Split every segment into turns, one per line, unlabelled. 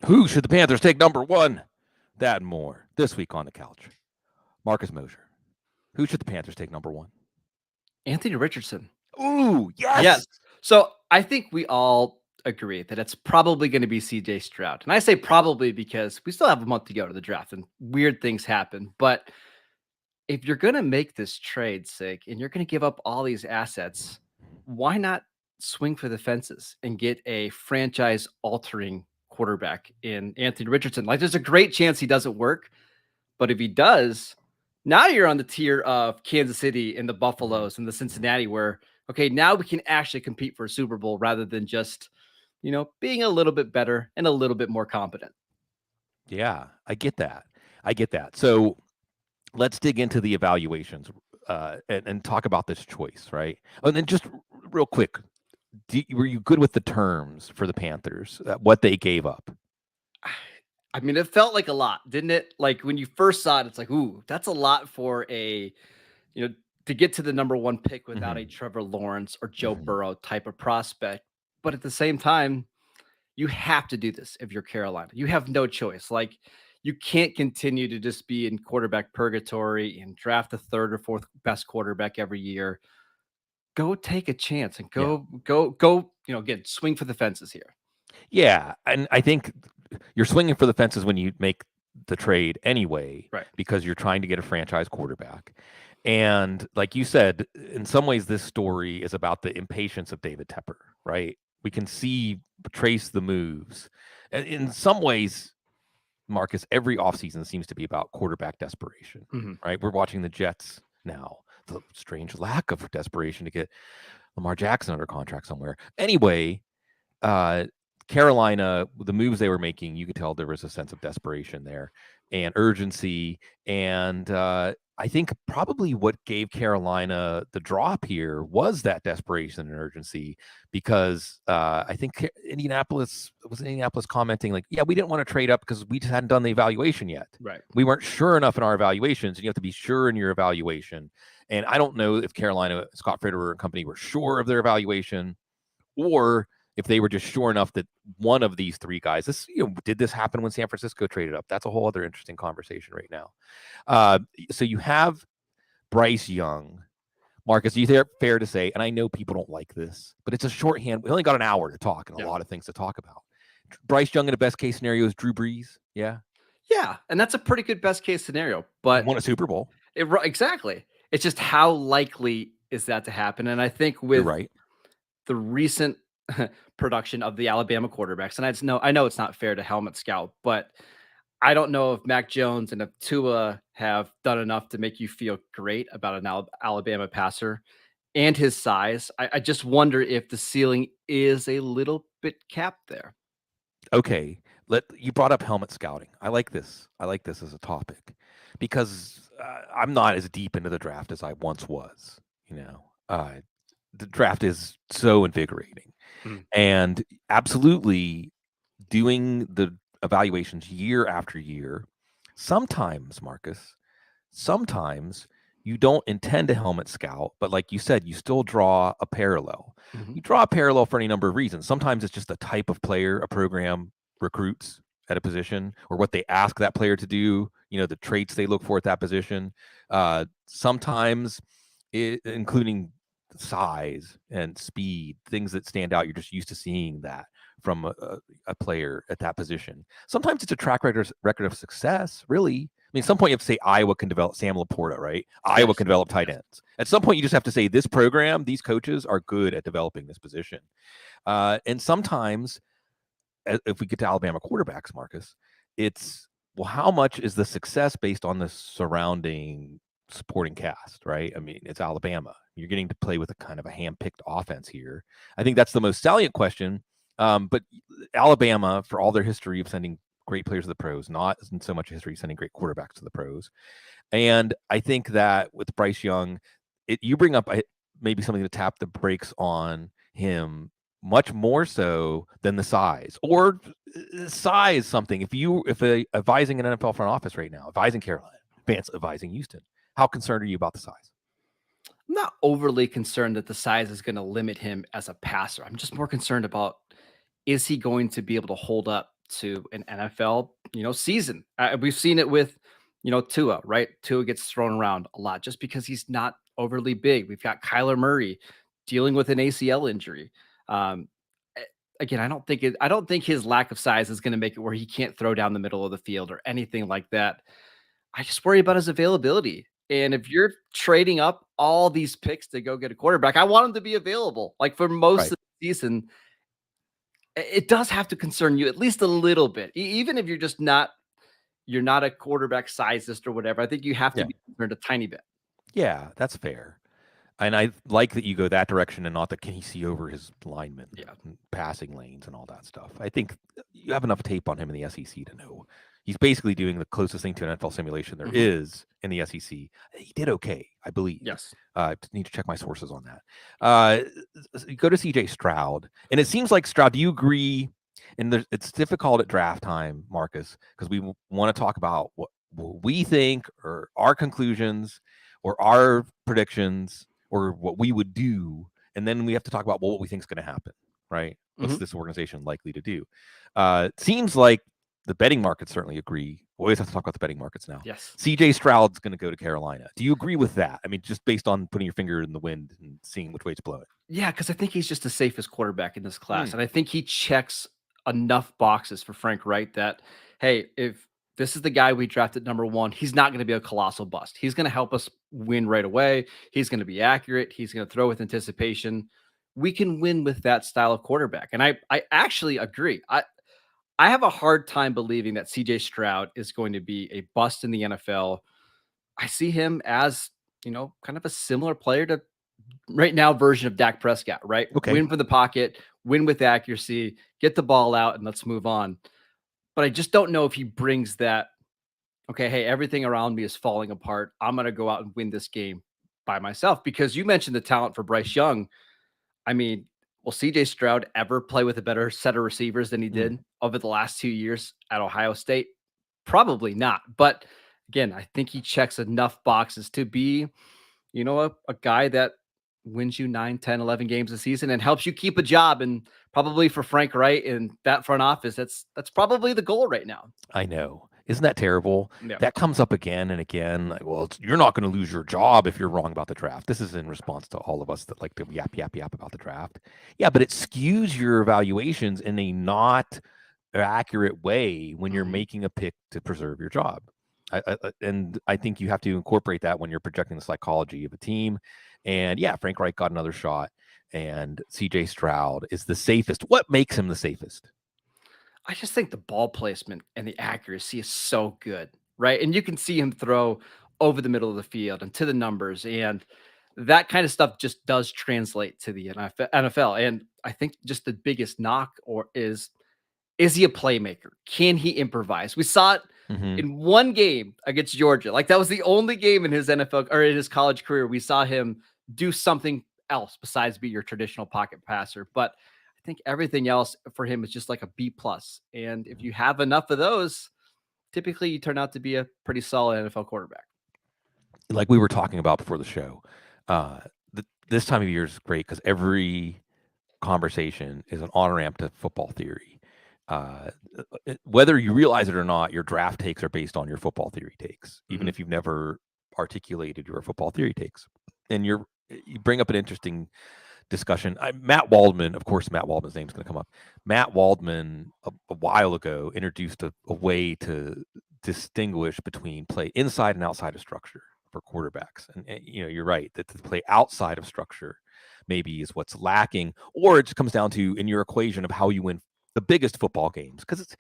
Who should the Panthers take number one? That and more this week on the couch. Marcus Mosher. Who should the Panthers take number one?
Anthony Richardson.
Ooh, yes.
Yes. So I think we all agree that it's probably going to be CJ Stroud. And I say probably because we still have a month to go to the draft and weird things happen. But if you're going to make this trade, Sig, and you're going to give up all these assets, why not swing for the fences and get a franchise-altering quarterback in Anthony Richardson? Like, there's a great chance he doesn't work, but if he does, now you're on the tier of Kansas City and the Buffaloes and the Cincinnati where, okay, now we can actually compete for a Super Bowl rather than just, being a little bit better and a little bit more competent.
Yeah, I get that. So let's dig into the evaluations and talk about this choice, right? And then just real quick, were you good with the terms for the Panthers, what they gave up?
I mean, it felt like a lot, didn't it? Like when you first saw it, it's like, ooh, that's a lot for to get to the number one pick without a Trevor Lawrence or Joe Burrow type of prospect. But at the same time, you have to do this if you're Carolina. You have no choice. Like, you can't continue to just be in quarterback purgatory and draft the third or fourth best quarterback every year. Go take a chance and go, again, swing for the fences here.
Yeah. And I think you're swinging for the fences when you make the trade anyway,
right?
Because you're trying to get a franchise quarterback. And like you said, in some ways, this story is about the impatience of David Tepper, right? We can trace the moves. And in some ways, Marcus, every offseason seems to be about quarterback desperation, right? We're watching the Jets now. The strange lack of desperation to get Lamar Jackson under contract somewhere. Anyway, Carolina, the moves they were making, you could tell there was a sense of desperation there and urgency. And I think probably what gave Carolina the drop here was that desperation and urgency, because I think Indianapolis commenting like, yeah, we didn't want to trade up because we just hadn't done the evaluation yet.
Right.
We weren't sure enough in our evaluations, and you have to be sure in your evaluation. And I don't know if Carolina, Scott Fitterer and company were sure of their evaluation, or if they were just sure enough that one of these three guys, did this happen when San Francisco traded up? That's a whole other interesting conversation right now. So you have Bryce Young. Marcus, you think fair to say, and I know people don't like this, but it's a shorthand. We only got an hour to talk and a lot of things to talk about. Bryce Young in the best case scenario is Drew Brees. Yeah.
Yeah. And that's a pretty good best case scenario, but
won a Super Bowl.
Exactly. It's just how likely is that to happen? And I think with the recent production of the Alabama quarterbacks, and I know it's not fair to helmet scout, but I don't know if Mac Jones and if Tua have done enough to make you feel great about an Alabama passer and his size. I just wonder if the ceiling is a little bit capped there.
Okay. You brought up helmet scouting. I like this as a topic because I'm not as deep into the draft as I once was. The draft is so invigorating, and absolutely doing the evaluations year after year. Sometimes, Marcus, you don't intend to helmet scout, but like you said, you still draw a parallel. You draw a parallel for any number of reasons. Sometimes it's just the type of player a program recruits at a position, or what they ask that player to do, the traits they look for at that position. Sometimes including size and speed, things that stand out. You're just used to seeing that from a player at that position. Sometimes it's a track record of success, really. I mean, at some point you have to say Iowa can develop Sam Laporta, right? Iowa can develop tight ends. At some point you just have to say this program, these coaches are good at developing this position. And sometimes, if we get to Alabama quarterbacks, Marcus, it's, well, how much is the success based on the surrounding supporting cast, right? I mean, it's Alabama. You're getting to play with a kind of a hand-picked offense here. I think that's the most salient question. But Alabama, for all their history of sending great players to the pros, not so much a history of sending great quarterbacks to the pros. And I think that with Bryce Young, you bring up maybe something to tap the brakes on him much more so than the size, or size something. If advising an NFL front office right now, advising Carolina, advising Houston, how concerned are you about the size?
I'm not overly concerned that the size is going to limit him as a passer. I'm just more concerned about, is he going to be able to hold up to an NFL, season? We've seen it with, Tua, right? Tua gets thrown around a lot just because he's not overly big. We've got Kyler Murray dealing with an ACL injury. Um, a- Again, I don't think his lack of size is going to make it where he can't throw down the middle of the field or anything like that. I just worry about his availability. And if you're trading up all these picks to go get a quarterback, I want him to be available. Like for most
Right.
of the season, it does have to concern you at least a little bit. Even if you're not a quarterback sizist or whatever. I think you have to
Yeah.
be concerned a tiny bit.
Yeah, that's fair. And I like that you go that direction and not that can he see over his linemen,
Yeah.
and passing lanes and all that stuff. I think you have enough tape on him in the SEC to know he's basically doing the closest thing to an NFL simulation there is in the SEC. He did okay, I believe.
Yes.
Need to check my sources on that. You go to CJ Stroud, and it seems like Stroud. Do you agree? And it's difficult at draft time, Marcus, because we want to talk about what we think or our conclusions or our predictions or what we would do, and then we have to talk about what we think is going to happen, right? What's this organization likely to do? It seems like the betting markets certainly agree. We always have to talk about the betting markets now.
Yes.
CJ Stroud's going to go to Carolina. Do you agree with that? I mean, just based on putting your finger in the wind and seeing which way it's blowing.
Yeah, because I think he's just the safest quarterback in this class. And I think he checks enough boxes for Frank Wright that, hey, if this is the guy we drafted number one, he's not going to be a colossal bust. He's going to help us win right away. He's going to be accurate. He's going to throw with anticipation. We can win with that style of quarterback. And I actually agree. I have a hard time believing that CJ Stroud is going to be a bust in the NFL. I see him as, kind of a similar player to right now version of Dak Prescott, right?
Okay.
Win for the pocket, win with accuracy, get the ball out, and let's move on. But I just don't know if he brings that, okay, hey, everything around me is falling apart. I'm going to go out and win this game by myself. Because you mentioned the talent for Bryce Young. I mean, will CJ Stroud ever play with a better set of receivers than he did over the last 2 years at Ohio State? Probably not. But again, I think he checks enough boxes to be, a guy that wins you 9, 10, 11 games a season and helps you keep a job. And probably for Frank Wright in that front office, that's probably the goal right now.
I know. Isn't that terrible?
Yeah.
That comes up again and again. Like, well, you're not going to lose your job if you're wrong about the draft. This is in response to all of us that like to yap about the draft. Yeah, but it skews your evaluations in a not accurate way when you're making a pick to preserve your job. And I think you have to incorporate that when you're projecting the psychology of a team. And yeah, Frank Reich got another shot, and CJ Stroud is the safest. What makes him the safest?
I just think the ball placement and the accuracy is so good, right? And you can see him throw over the middle of the field and to the numbers, and that kind of stuff just does translate to the NFL. And I think just the biggest knock is he a playmaker? Can he improvise? We saw it in one game against Georgia. Like that was the only game in his NFL or in his college career we saw him do something else besides be your traditional pocket passer. But I think everything else for him is just like a B plus. And if you have enough of those, typically you turn out to be a pretty solid NFL quarterback.
Like we were talking about before the show, this time of year is great because every conversation is an on ramp to football theory. Whether you realize it or not, your draft takes are based on your football theory takes, even if you've never articulated your football theory takes. And you bring up an interesting discussion. Matt Waldman, of course, Matt Waldman's name is going to come up. Matt Waldman, a while ago, introduced a way to distinguish between play inside and outside of structure for quarterbacks. And you're right that the play outside of structure maybe is what's lacking, or it just comes down to in your equation of how you win the biggest football games. Because it's,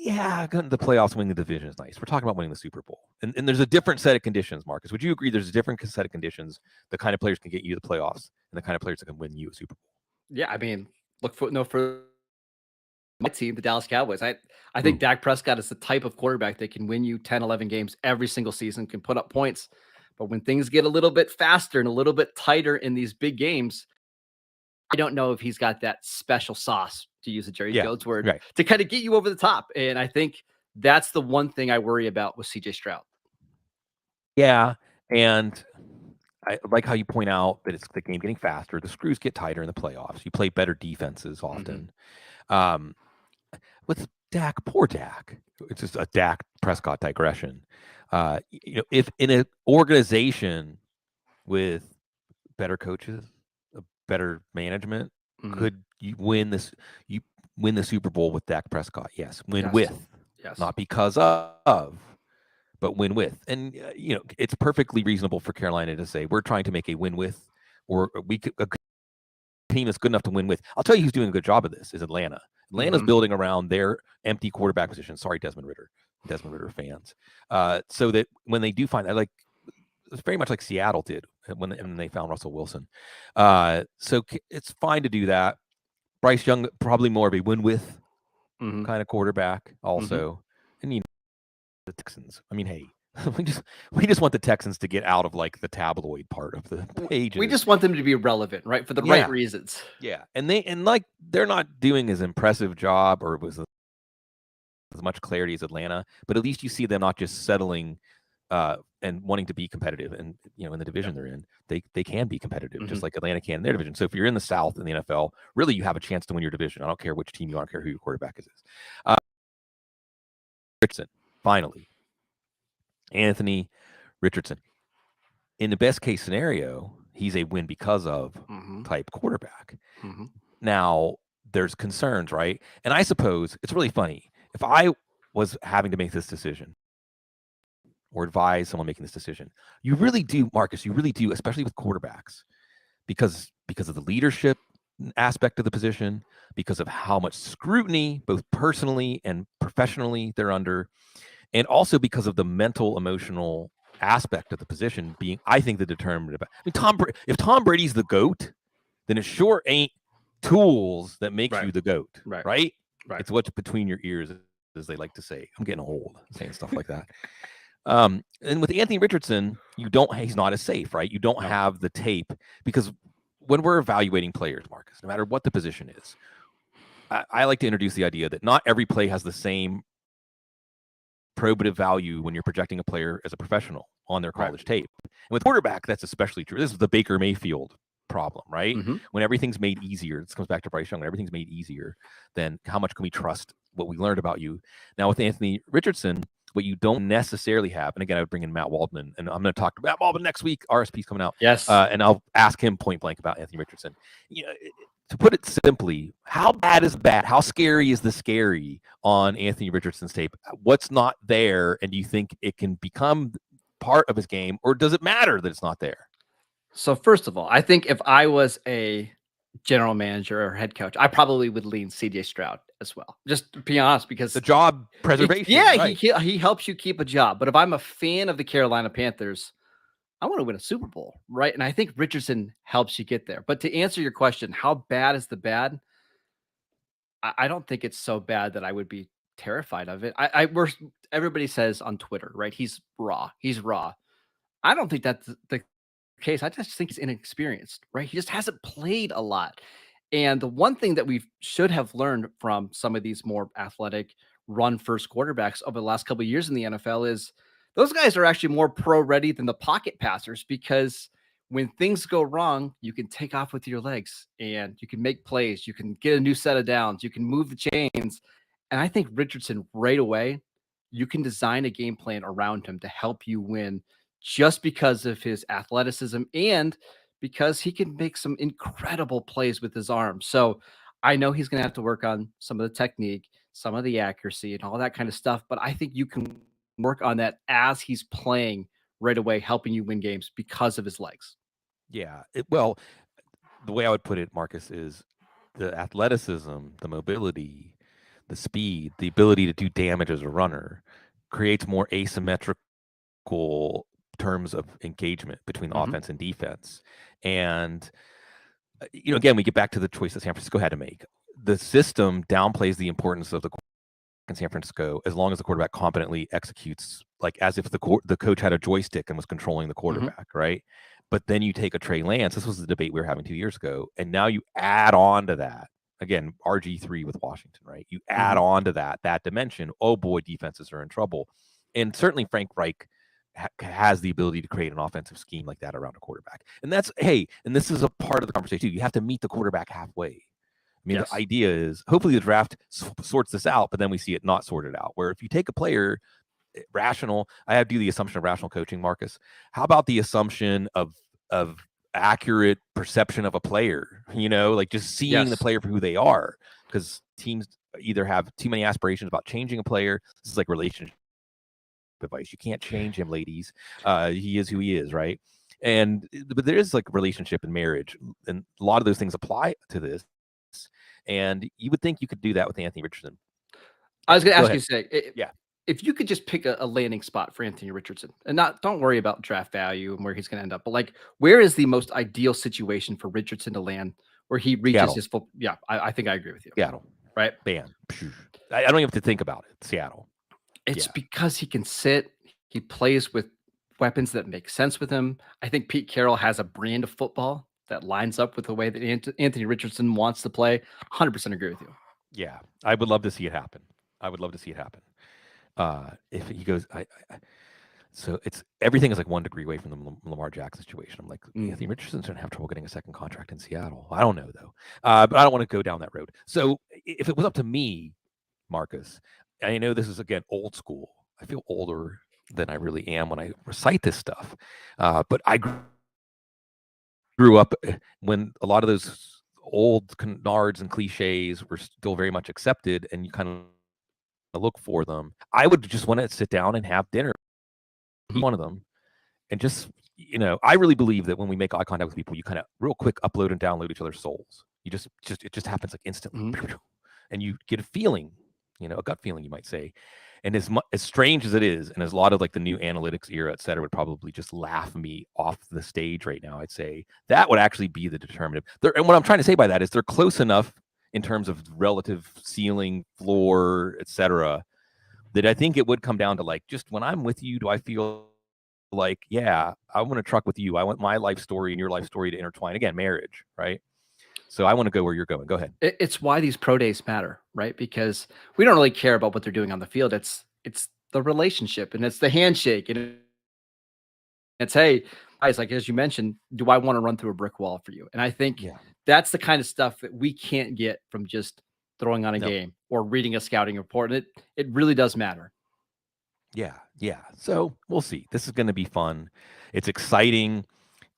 going to the playoffs, winning the division is nice. We're talking about winning the Super Bowl. And there's a different set of conditions, Marcus. Would you agree there's a different set of conditions, the kind of players can get you to the playoffs and the kind of players that can win you a Super Bowl?
Yeah, I mean, look for no further my team, the Dallas Cowboys. I think Dak Prescott is the type of quarterback that can win you 10, 11 games every single season, can put up points. But when things get a little bit faster and a little bit tighter in these big games, I don't know if he's got that special sauce, to use a Jerry Jones word, to kind of get you over the top. And I think that's the one thing I worry about with CJ Stroud.
Yeah. And I like how you point out that it's the game getting faster. The screws get tighter in the playoffs. You play better defenses often. With Dak, poor Dak. It's just a Dak Prescott digression. If in an organization with better coaches, better management, could you win this? You win the Super Bowl with Dak Prescott? Yes, win with, not because of, but win with. And it's perfectly reasonable for Carolina to say we're trying to make a win with, or a team that's good enough to win with. I'll tell you who's doing a good job of this is Atlanta. Atlanta's building around their empty quarterback position. Sorry, Desmond Ritter fans. So that when they do find that, it's very much like Seattle did when they found Russell Wilson. So it's fine to do that. Bryce Young, probably more of a win with kind of quarterback also. And the Texans. I mean, hey, we just want the Texans to get out of the tabloid part of the pages.
We just want them to be relevant, right? For the right reasons.
Yeah. And they're not doing as impressive job or with as much clarity as Atlanta, but at least you see them not just settling and wanting to be competitive. And in the division they're in, they can be competitive just like Atlanta can in their division. So if you're in the South in the NFL, really you have a chance to win your division. I don't care which team you are, I don't care who your quarterback is. Richardson, finally. Anthony Richardson. In the best case scenario, he's a win because of type quarterback. Now, there's concerns, right? And I suppose it's really funny. If I was having to make this decision or advise someone making this decision, you really do, Marcus, you really do, especially with quarterbacks, because of the leadership aspect of the position, because of how much scrutiny, both personally and professionally, they're under, and also because of the mental, emotional aspect of the position being, I think, the determinative. If Tom Brady's the GOAT, then it sure ain't tools that makes you the GOAT, right? It's what's between your ears, as they like to say. I'm getting old saying stuff like that. And with Anthony Richardson, he's not as safe, right? You don't have the tape, because when we're evaluating players, Marcus, no matter what the position is, I like to introduce the idea that not every play has the same probative value when you're projecting a player as a professional on their college tape. And with quarterback, that's especially true. This is the Baker Mayfield problem, right? When everything's made easier, this comes back to Bryce Young, when everything's made easier, then how much can we trust what we learned about you? Now with Anthony Richardson, what you don't necessarily have, and again, I would bring in Matt Waldman, and I'm going to talk to Matt Waldman next week. RSP's coming out.
Yes.
And I'll ask him point blank about Anthony Richardson. To put it simply, how bad is bad? How scary is the scary on Anthony Richardson's tape? What's not there? And do you think it can become part of his game, or does it matter that it's not there?
So first of all, I think if I was a general manager or head coach, I probably would lean CJ Stroud as well. Just to be honest, because
the job preservation.
He helps you keep a job. But if I'm a fan of the Carolina Panthers, I want to win a Super Bowl, right? And I think Richardson helps you get there. But to answer your question, how bad is the bad? I don't think it's so bad that I would be terrified of it. Everybody says on Twitter, right? He's raw. I don't think that's the case. I just think he's inexperienced, right? He just hasn't played a lot. And the one thing that we should have learned from some of these more athletic run first quarterbacks over the last couple of years in the NFL is those guys are actually more pro ready than the pocket passers, because when things go wrong, you can take off with your legs and you can make plays. You can get a new set of downs. You can move the chains. And I think Richardson right away, you can design a game plan around him to help you win just because of his athleticism and because he can make some incredible plays with his arm. So I know he's going to have to work on some of the technique, some of the accuracy and all that kind of stuff. But I think you can work on that as he's playing right away, helping you win games because of his legs.
Yeah. Well, the way I would put it, Marcus, is the athleticism, the mobility, the speed, the ability to do damage as a runner creates more asymmetrical terms of engagement between the offense and defense. And, again, we get back to the choice that San Francisco had to make. The system downplays the importance of the in San Francisco as long as the quarterback competently executes, like as if the coach had a joystick and was controlling the quarterback, right? But then you take a Trey Lance. This was the debate we were having 2 years ago. And now you add on to that, again, RG3 with Washington, right? You add on to that dimension. Oh boy, defenses are in trouble. And certainly Frank Reich has the ability to create an offensive scheme like that around a quarterback. And and this is a part of the conversation too. You have to meet the quarterback halfway. I mean, the idea is hopefully the draft sorts this out, but then we see it not sorted out. Where if you take a player, rational, I have to do the assumption of rational coaching, Marcus. How about the assumption of accurate perception of a player? Like just seeing the player for who they are, because teams either have too many aspirations about changing a player. This is like relationship advice. You can't change him, ladies. He is who he is, right? But there is like relationship and marriage, and a lot of those things apply to this. And you would think you could do that with Anthony Richardson.
I was going to ask you, say,
yeah,
if you could just pick a landing spot for Anthony Richardson, and don't worry about draft value and where he's going to end up, but like, where is the most ideal situation for Richardson to land where he reaches his full? Yeah, I think I agree with you.
Seattle,
right?
Bam. I don't even have to think about it. Seattle.
It's because he can sit. He plays with weapons that make sense with him. I think Pete Carroll has a brand of football that lines up with the way that Anthony Richardson wants to play. 100% agree with you.
Yeah, I would love to see it happen. If he goes, so it's everything is like 1 degree away from the Lamar Jackson situation. I'm like, Anthony Richardson's going to have trouble getting a second contract in Seattle. I don't know though, but I don't want to go down that road. So if it was up to me, Marcus, I know this is again old school. I feel older than I really am when I recite this stuff, but I grew up when a lot of those old canards and cliches were still very much accepted, and you kind of look for them. I would just want to sit down and have dinner, eat one of them, and just, I really believe that when we make eye contact with people, you kind of real quick upload and download each other's souls. It just happens like instantly, and you get a feeling, a gut feeling, you might say. And as strange as it is, and as a lot of like the new analytics era, et cetera, would probably just laugh me off the stage right now, I'd say that would actually be the determinative. And what I'm trying to say by that is they're close enough in terms of relative ceiling, floor, et cetera, that I think it would come down to like, just when I'm with you, do I feel like, yeah, I want to truck with you. I want my life story and your life story to intertwine. Again, marriage, right? So I want to go where you're going. Go ahead.
It's why these pro days matter, right? Because we don't really care about what they're doing on the field. It's the relationship, and it's the handshake, and it's, hey, guys, like as you mentioned, do I want to run through a brick wall for you? And I think that's the kind of stuff that we can't get from just throwing on a game or reading a scouting report. And it really does matter.
Yeah. So we'll see. This is going to be fun. It's exciting.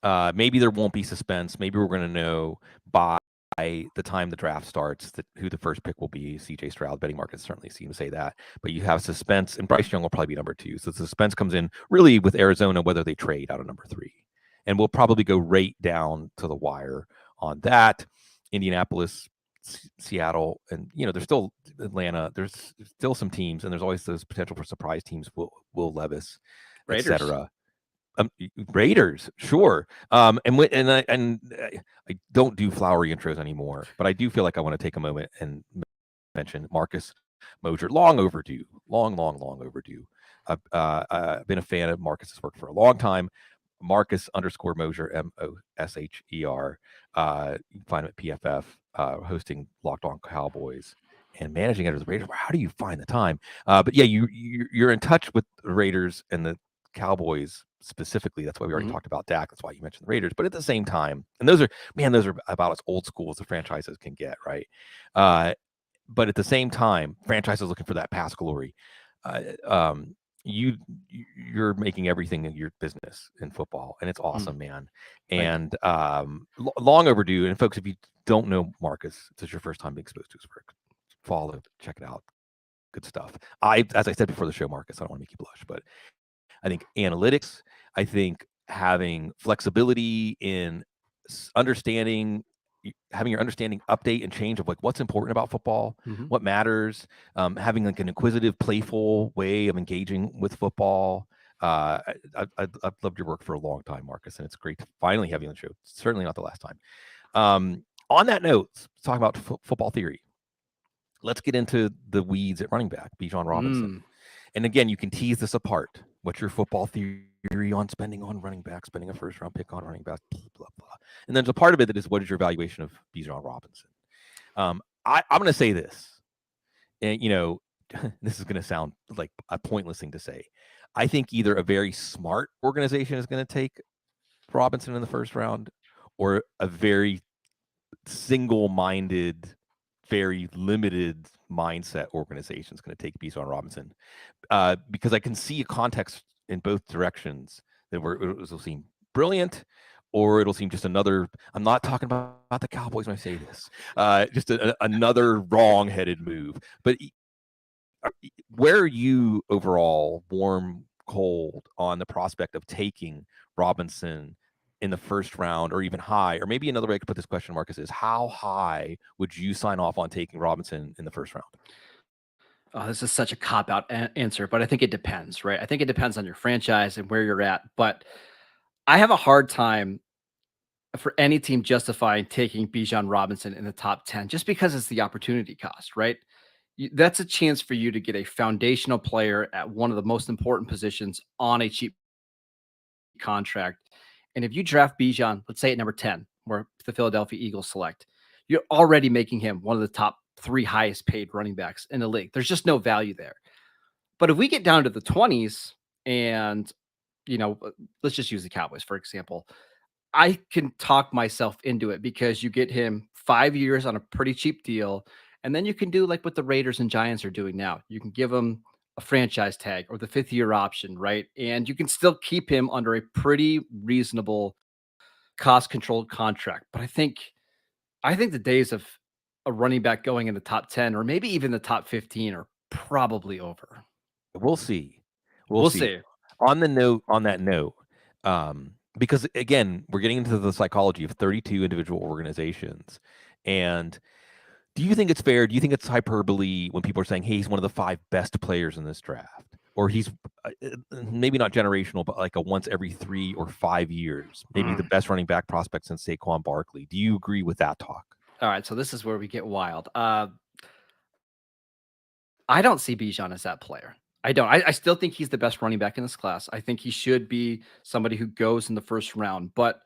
Maybe there won't be suspense. Maybe we're going to know by the time the draft starts who the first pick will be. CJ Stroud, betting markets certainly seem to say that. But you have suspense, and Bryce Young will probably be number 2. So the suspense comes in really with Arizona, whether they trade out of number 3. And we'll probably go right down to the wire on that. Indianapolis, Seattle, and there's still Atlanta. There's still some teams, and there's always those potential for surprise teams. Will Levis, etc. Raiders, sure. And I don't do flowery intros anymore, but I do feel like I want to take a moment and mention Marcus Mosher. Long overdue. Long overdue. I've been a fan of Marcus's work for a long time. Marcus _ Mosher, Mosher. You can find him at PFF, hosting Locked On Cowboys and managing editor of the Raiders. How do you find the time? But yeah, you're in touch with the Raiders and the Cowboys specifically. That's why we already talked about Dak. That's why you mentioned the Raiders. But at the same time, and those are about as old school as the franchises can get, right? But at the same time, franchises looking for that past glory. You're making everything your business in football, and it's awesome, man. And long overdue. And folks, if you don't know Marcus, if it's your first time being exposed to his work, follow, check it out. Good stuff. As I said before the show, Marcus, I don't want to make you blush, but I think analytics, I think having flexibility in understanding, having your understanding update and change of like what's important about football, what matters, having like an inquisitive, playful way of engaging with football. I've loved your work for a long time, Marcus, and it's great to finally have you on the show. Certainly not the last time. On that note, let's talk about football theory. Let's get into the weeds at running back, Bijan Robinson. And again, you can tease this apart. What's your football theory on spending on running back, spending a first round pick on running back, blah, blah, blah. And there's a part of it that is, what is your evaluation of Bijan Robinson? I'm going to say this, and this is going to sound like a pointless thing to say. I think either a very smart organization is going to take Robinson in the first round, or a very single-minded, very limited mindset organization is going to take Bijan Robinson, because I can see a context in both directions that it'll seem brilliant, or it'll seem just another. I'm not talking about the Cowboys when I say this. Just another wrong-headed move. But where are you overall, warm, cold, on the prospect of taking Robinson in the first round, or even high? Or maybe another way I could put this question, Marcus, is how high would you sign off on taking Robinson in the first round?
Oh, this is such a cop out answer, but I think it depends, right? I think it depends on your franchise and where you're at. But I have a hard time for any team justifying taking Bijan Robinson in the top 10 just because it's the opportunity cost, right? That's a chance for you to get a foundational player at one of the most important positions on a cheap contract. And if you draft Bijan, let's say at number 10, where the Philadelphia Eagles select, you're already making him one of the top 3 highest paid running backs in the league. There's just no value there. But if we get down to the 20s and, let's just use the Cowboys, for example, I can talk myself into it because you get him 5 years on a pretty cheap deal. And then you can do like what the Raiders and Giants are doing now. You can give him a franchise tag or the 5th-year option, right? And you can still keep him under a pretty reasonable cost controlled contract. But I think the days of a running back going in the top 10 or maybe even the top 15 are probably over.
We'll see. We'll
We'll
see.
see.
On that note, because again, we're getting into the psychology of 32 individual organizations. And do you think it's fair? Do you think it's hyperbole when people are saying, hey, he's one of the 5 best players in this draft? Or he's maybe not generational, but like a once every 3 or 5 years, maybe the best running back prospect since Saquon Barkley. Do you agree with that talk?
All right. So this is where we get wild. I don't see Bijan as that player. I don't. I still think he's the best running back in this class. I think he should be somebody who goes in the first round, but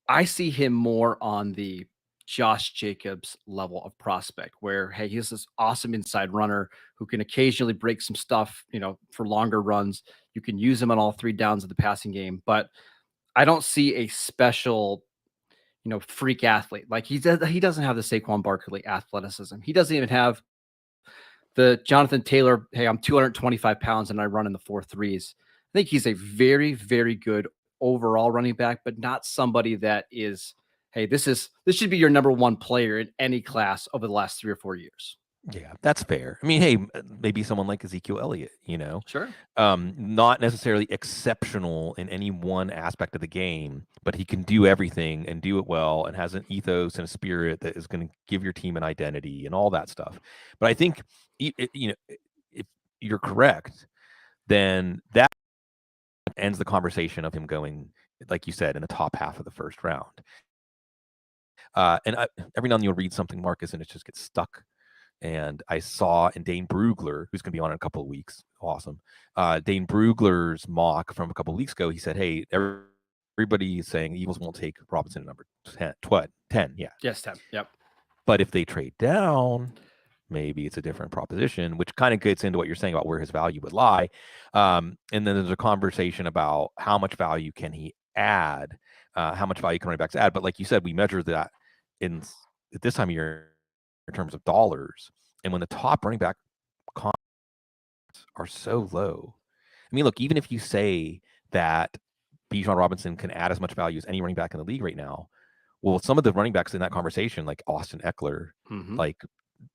I see him more on the Josh Jacobs level of prospect where, hey, he's this awesome inside runner who can occasionally break some stuff, for longer runs. You can use him on all 3 downs of the passing game, but I don't see a special, freak athlete. Like he doesn't have the Saquon Barkley athleticism. He doesn't even have the Jonathan Taylor, hey, I'm 225 pounds and I run in the 4.3s. I think he's a very, very good overall running back, but not somebody that is, hey, this should be your number 1 player in any class over the last 3 or 4 years.
Yeah, that's fair. I mean, hey, maybe someone like Ezekiel Elliott,
Sure.
not necessarily exceptional in any one aspect of the game, but he can do everything and do it well and has an ethos and a spirit that is going to give your team an identity and all that stuff. But I think, if you're correct, then that ends the conversation of him going, like you said, in the top half of the first round. Every now and then you'll read something, Marcus, and it just gets stuck. And I saw in Dane Brugler, who's going to be on in a couple of weeks, awesome. Dane Brugler's mock from a couple of weeks ago, he said, hey, everybody is saying Eagles won't take Robinson at number 10, yeah.
Yes, 10, yep.
But if they trade down, maybe it's a different proposition, which kind of gets into what you're saying about where his value would lie. And then there's a conversation about how much value can he add, how much value can running backs add. But like you said, we measure that at this time of year in terms of dollars. And when the top running back contracts are so low, I mean, look, even if you say that Bijan Robinson can add as much value as any running back in the league right now, well, some of the running backs in that conversation, like Austin Eckler, like,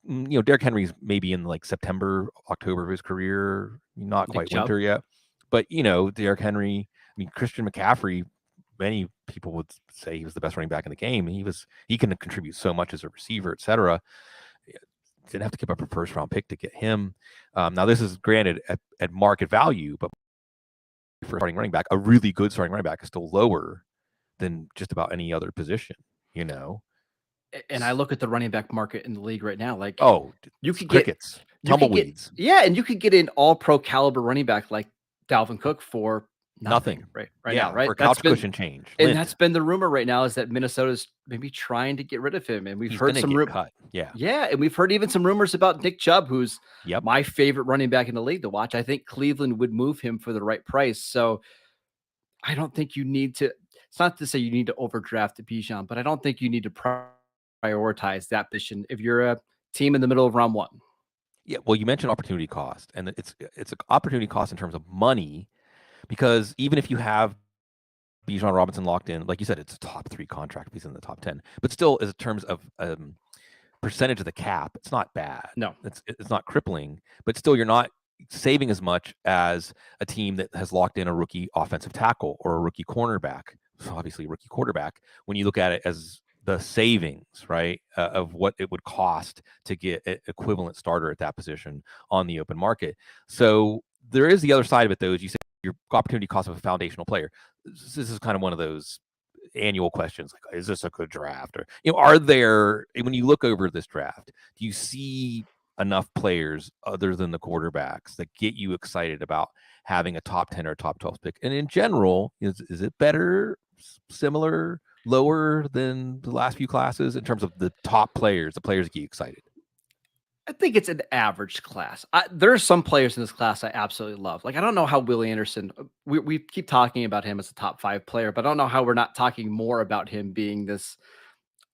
Derrick Henry's maybe in like September, October of his career, not quite winter yet. But, Derrick Henry, I mean, Christian McCaffrey, many people would say he was the best running back in the game. He can contribute so much as a receiver, et cetera. Didn't have to give up a first round pick to get him. Now, this is granted at market value, but for starting running back, a really good starting running back is still lower than just about any other position,
And I look at the running back market in the league right now. Like,
you could crickets, tumbleweeds.
And you could get an all-pro caliber running back like Dalvin Cook for Nothing right now,
Yeah,
right?
for couch cushion change.
And
Lint.
that's been the rumor right now is that Minnesota's maybe trying to get rid of him. And we've
He's
heard
gonna
some
get cut. Yeah.
yeah, and we've heard even some rumors about Nick Chubb, who's
Yep.
my favorite running back in the league to watch. I think Cleveland would move him for the right price. So I don't think you need to. It's not to say you need to overdraft Bijan, but I don't think you need to prioritize that position if you're a team in the middle of round one.
Yeah. Well, you mentioned opportunity cost, and it's an opportunity cost in terms of money because even if you have Bijan Robinson locked in, like you said, it's a top 3 contract. He's in the top 10, but still, as in terms of percentage of the cap, it's not bad.
No.
It's not crippling, but still, you're not saving as much as a team that has locked in a rookie offensive tackle or a rookie cornerback. So obviously, a rookie quarterback. When you look at it as the savings, right, of what it would cost to get an equivalent starter at that position on the open market. So there is the other side of it, though, as you say, your opportunity cost of a foundational player. This is kind of one of those annual questions like, is this a good draft? Or, are there, when you look over this draft, do you see enough players other than the quarterbacks that get you excited about having a top 10 or top 12 pick? And in general, is it better, similar, lower than the last few classes in terms of the top players, the players that get you excited?
I think it's an average class. There are some players in this class I absolutely love. Like, I don't know how Will Anderson, we keep talking about him as a top 5 player, but I don't know how we're not talking more about him being this.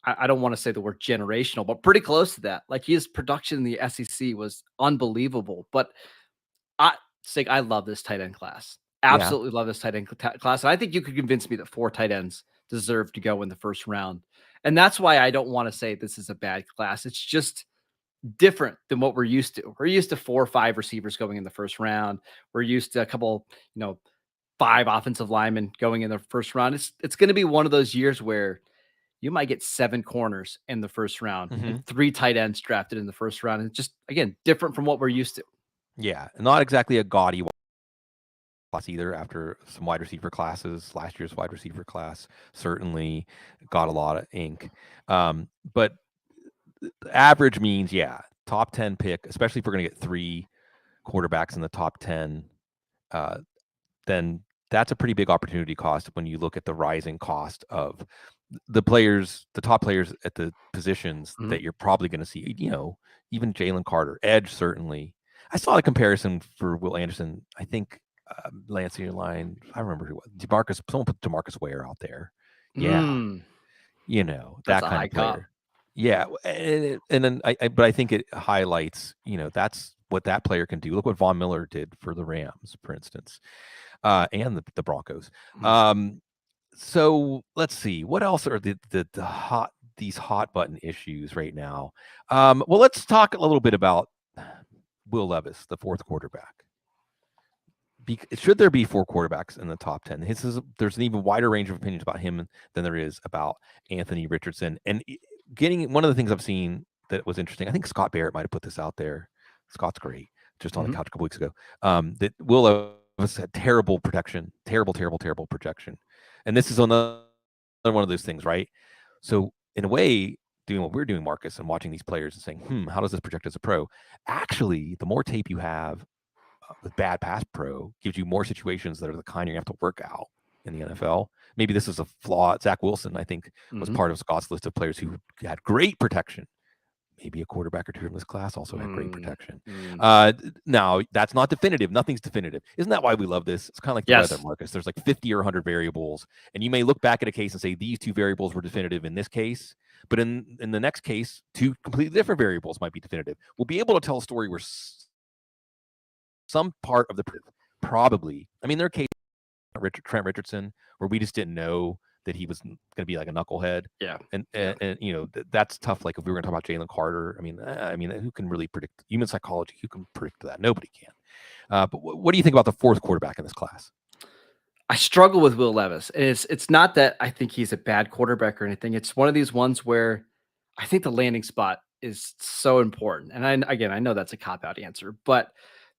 I don't want to say the word generational, but pretty close to that. Like, his production in the SEC was unbelievable. But I love this tight end class.
Yeah.
Absolutely love this tight end class. And I think you could convince me that 4 tight ends deserve to go in the first round. And that's why I don't want to say this is a bad class. It's just different than what we're used to. We're used to 4 or 5 receivers going in the first round. We're used to a couple, 5 offensive linemen going in the first round. It's going to be one of those years where you might get 7 corners in the first round
Mm-hmm.
and 3 tight ends drafted in the first round. And it's just, again, different from what we're used to.
Yeah. Not exactly a gaudy class either after some wide receiver classes. Last year's wide receiver class certainly got a lot of ink. But average means, top 10 pick, especially if we're going to get 3 quarterbacks in the top 10, then that's a pretty big opportunity cost when you look at the rising cost of the players, the top players at the positions that you're probably going to see, even Jalen Carter, edge, certainly. I saw a comparison for Will Anderson. I think Lansing line, I remember who was someone put DeMarcus Ware out there. Yeah.
That's
That
a
kind
high
of player.
comp.
Yeah, and then but I think it highlights, that's what that player can do. Look what Von Miller did for the Rams, for instance, and the Broncos. So let's see, what else are these hot button issues right now? Well, let's talk a little bit about Will Levis, the 4th quarterback. Should there be 4 quarterbacks in the top 10? There's an even wider range of opinions about him than there is about Anthony Richardson. And getting one of the things I've seen that was interesting, I think Scott Barrett might have put this out there. Scott's great, just on the couch a couple weeks ago. That Will Levis had terrible protection, terrible projection. And this is another one of those things, right? So in a way, doing what we're doing, Marcus, and watching these players and saying, how does this project as a pro? Actually, the more tape you have with bad pass pro gives you more situations that are the kind you have to work out in the NFL. Maybe this is a flaw. Zach Wilson, I think, was part of Scott's list of players who had great protection. Maybe a quarterback or 2 in this class also had great protection. Now, that's not definitive. Nothing's definitive. Isn't that why we love this? It's kind of like the weather, Marcus. There's like 50 or 100 variables, and you may look back at a case and say these 2 variables were definitive in this case, but in the next case, 2 completely different variables might be definitive. We'll be able to tell a story where some part of the probably, there are cases, Trent Richardson, where we just didn't know that he was going to be like a knucklehead.
Yeah.
And that's tough. Like if we were going to talk about Jalen Carter, who can really predict human psychology? Who can predict that? Nobody can. But what do you think about the 4th quarterback in this class?
I struggle with Will Levis. It's not that I think he's a bad quarterback or anything. It's one of these ones where I think the landing spot is so important. And I know that's a cop-out answer, but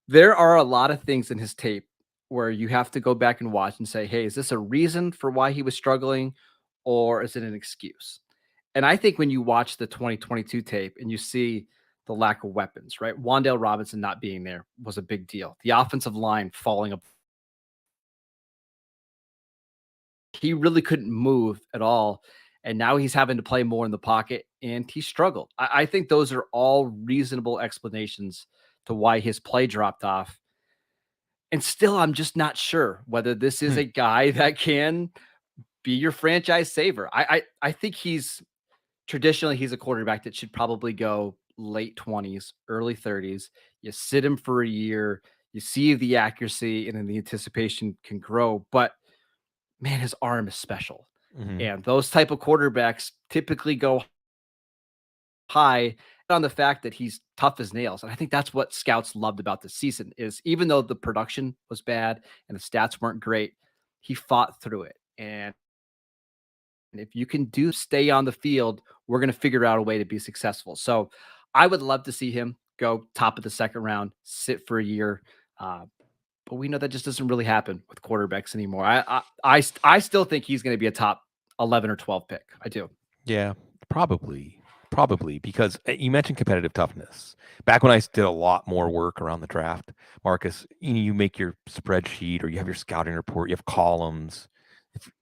there are a lot of things in his tape where you have to go back and watch and say, hey, is this a reason for why he was struggling, or is it an excuse? And I think when you watch the 2022 tape and you see the lack of weapons, right? Wan'Dale Robinson not being there was a big deal. The offensive line falling he really couldn't move at all. And now he's having to play more in the pocket, and he struggled. I think those are all reasonable explanations to why his play dropped off. And still, I'm just not sure whether this is a guy that can be your franchise saver. I think traditionally he's a quarterback that should probably go late 20s, early 30s. You sit him for a year, you see the accuracy, and then the anticipation can grow. But man, his arm is special.
Mm-hmm.
And those type of quarterbacks typically go high on the fact that he's tough as nails. And I think that's what scouts loved about this season is even though the production was bad and the stats weren't great, he fought through it. And if you can stay on the field, we're going to figure out a way to be successful. So I would love to see him go top of the second round, sit for a year. But we know that just doesn't really happen with quarterbacks anymore. I still think he's going to be a top 11 or 12 pick. I do.
Yeah, probably because you mentioned competitive toughness. Back when I did a lot more work around the draft, Marcus, you make your spreadsheet or you have your scouting report, you have columns.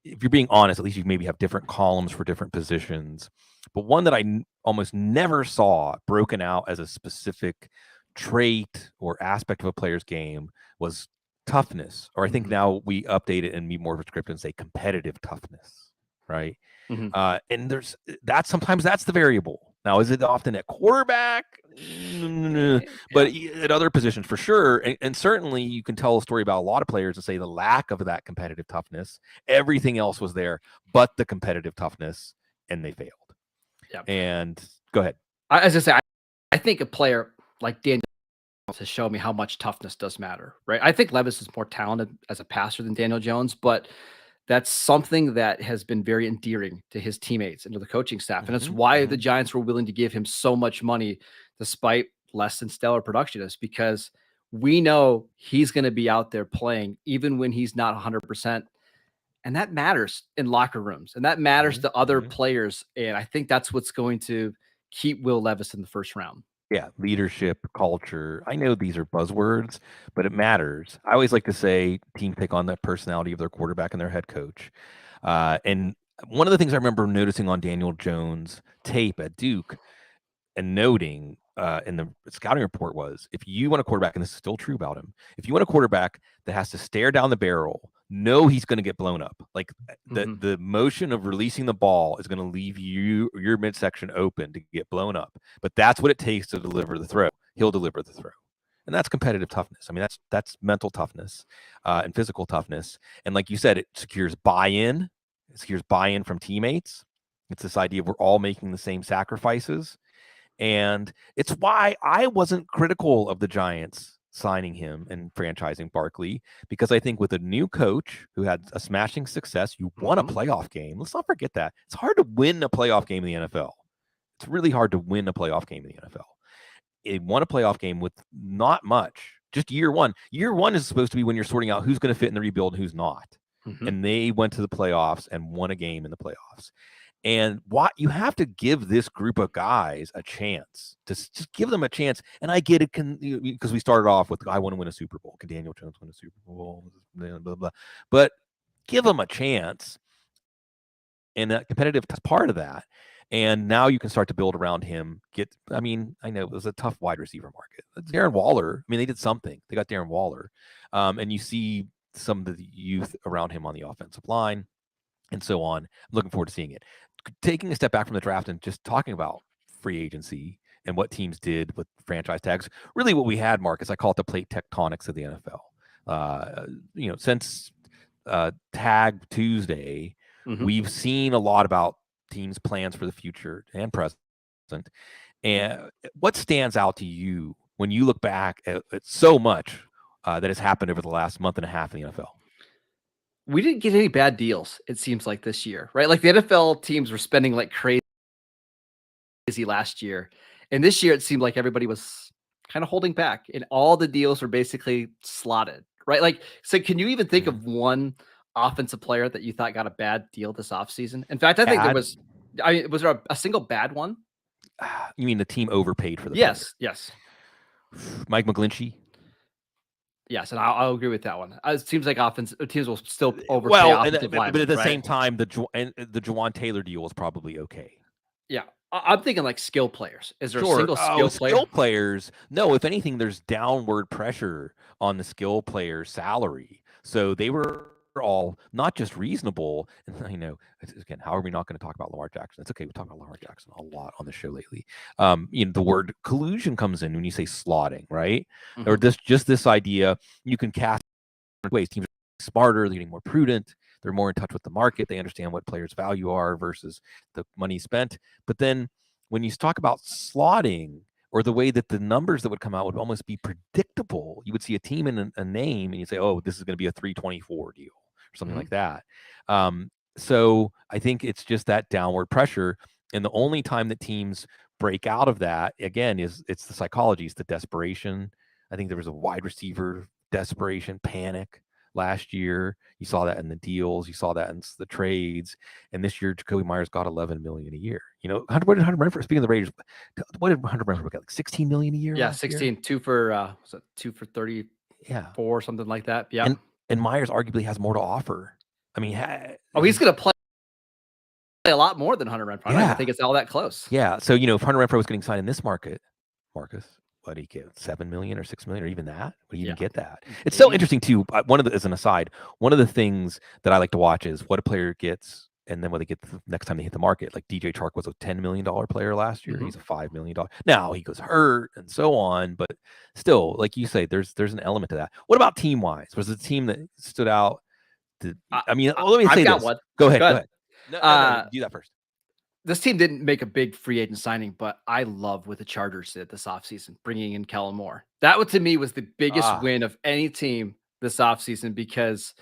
If you're being honest, at least you maybe have different columns for different positions. But one that I almost never saw broken out as a specific trait or aspect of a player's game was toughness. Or I think now we update it and be more prescriptive and say competitive toughness, right? And sometimes that's the variable. Now, is it often at quarterback? But at other positions for sure. And certainly you can tell a story about a lot of players and say the lack of that competitive toughness, everything else was there, but the competitive toughness, and they failed.
Yeah.
And go ahead.
As I say, I think a player like Daniel has shown me how much toughness does matter, right? I think Levis is more talented as a passer than Daniel Jones, but that's something that has been very endearing to his teammates and to the coaching staff. And that's why the Giants were willing to give him so much money despite less than stellar production, is because we know he's going to be out there playing even when he's not 100%. And that matters in locker rooms, and that matters to other players. And I think that's what's going to keep Will Levis in the first round.
Yeah, leadership, culture. I know these are buzzwords, but it matters. I always like to say teams take on the personality of their quarterback and their head coach. And one of the things I remember noticing on Daniel Jones' tape at Duke and noting in the scouting report was, if you want a quarterback, and this is still true about him, if you want a quarterback that has to stare down the barrel, know he's going to get blown up. Like the motion of releasing the ball is going to leave your midsection open to get blown up. But that's what it takes to deliver the throw. He'll deliver the throw. And that's competitive toughness. I mean, that's mental toughness and physical toughness. And like you said, it secures buy-in. It secures buy-in from teammates. It's this idea of we're all making the same sacrifices. And it's why I wasn't critical of the Giants signing him and franchising Barkley, because I think with a new coach who had a smashing success, you won a playoff game. Let's not forget that. It's hard to win a playoff game in the NFL. It's really hard to win a playoff game in the NFL. It won a playoff game with not much, just year one. Year one is supposed to be when you're sorting out who's going to fit in the rebuild and who's not. And they went to the playoffs and won a game in the playoffs. And what you have to give this group of guys a chance, to just give them a chance. And I get it, because we started off with, I want to win a Super Bowl. Can Daniel Jones win a Super Bowl? Blah, blah, blah. But give them a chance. And that competitive part of that. And now you can start to build around him. I know it was a tough wide receiver market. Darren Waller, they did something. They got Darren Waller. And you see some of the youth around him on the offensive line and so on. I'm looking forward to seeing it. Taking a step back from the draft and just talking about free agency and what teams did with franchise tags. Really what we had, Marcus, I call it the plate tectonics of the NFL. Since Tag Tuesday, we've seen a lot about teams' plans for the future and present. And what stands out to you when you look back at so much that has happened over the last month and a half in the NFL?
We didn't get any bad deals, it seems like, this year, right? Like the NFL teams were spending like crazy last year. And this year it seemed like everybody was kind of holding back and all the deals were basically slotted, right? Like, so can you even think of one offensive player that you thought got a bad deal this offseason? In fact, I think there was, was there a single bad one?
You mean the team overpaid for the player?
Yes.
Mike McGlinchey?
Yes, and I'll agree with that one. It seems like teams will still overpay
Well,
offensive
but
linemen,
at the
right?
same time, the Jawan Taylor deal was probably okay.
Yeah, I'm thinking like skill players. Is there a
Sure.
single
Oh,
skill player?
skill players. No, if anything, there's downward pressure on the skill player salary. So they were all not just reasonable. And I know, again, how are we not going to talk about Lamar Jackson? It's okay. We talk about Lamar Jackson a lot on the show lately. The word collusion comes in when you say slotting, right? Or
Mhm.
this idea you can cast ways. Teams are smarter, they're getting more prudent, they're more in touch with the market, they understand what players' value are versus the money spent. But then when you talk about slotting or the way that the numbers that would come out would almost be predictable, you would see a team in a name and you say, oh, this is going to be a 324 deal or something like
Mhm.
that. So I think it's just that downward pressure. And the only time that teams break out of that, again, is it's the psychology, it's the desperation. I think there was a wide receiver desperation, panic last year. You saw that in the deals. You saw that in the trades. And this year, Jacoby Myers got $11 million a year. What did Hunter Renfrow? Speaking of the Raiders, what did Hunter Renfrow get? Like $16 million a year
Yeah,
last year.
16, 2 for was it 2 for
Yeah,
34, something like that. Yeah.
and Myers arguably has more to offer. I mean,
Oh, he's going to play a lot more than Hunter Renfrow. I don't even
yeah,
think it's all that close.
yeah. So if Hunter Renfrow was getting signed in this market, Marcus, what did he get? 7 million or 6 million or even that? Would he even get that? It's so
Maybe.
interesting too. As an aside, one of the things that I like to watch is what a player gets and then what they get the next time they hit the market. Like DJ Chark was a $10 million player last year.
Mhm.
He's a $5 million. Now he goes hurt and so on, but still, like you say, there's an element to that. What about team wise? Was the team that stood out? Let me
I've
say
got
this.
one.
Go ahead.
Go
Go
ahead.
ahead. No. Do that first.
This team didn't make a big free agent signing, but I love what the Chargers did this offseason, bringing in Kellen Moore. That to me was the biggest win of any team this offseason because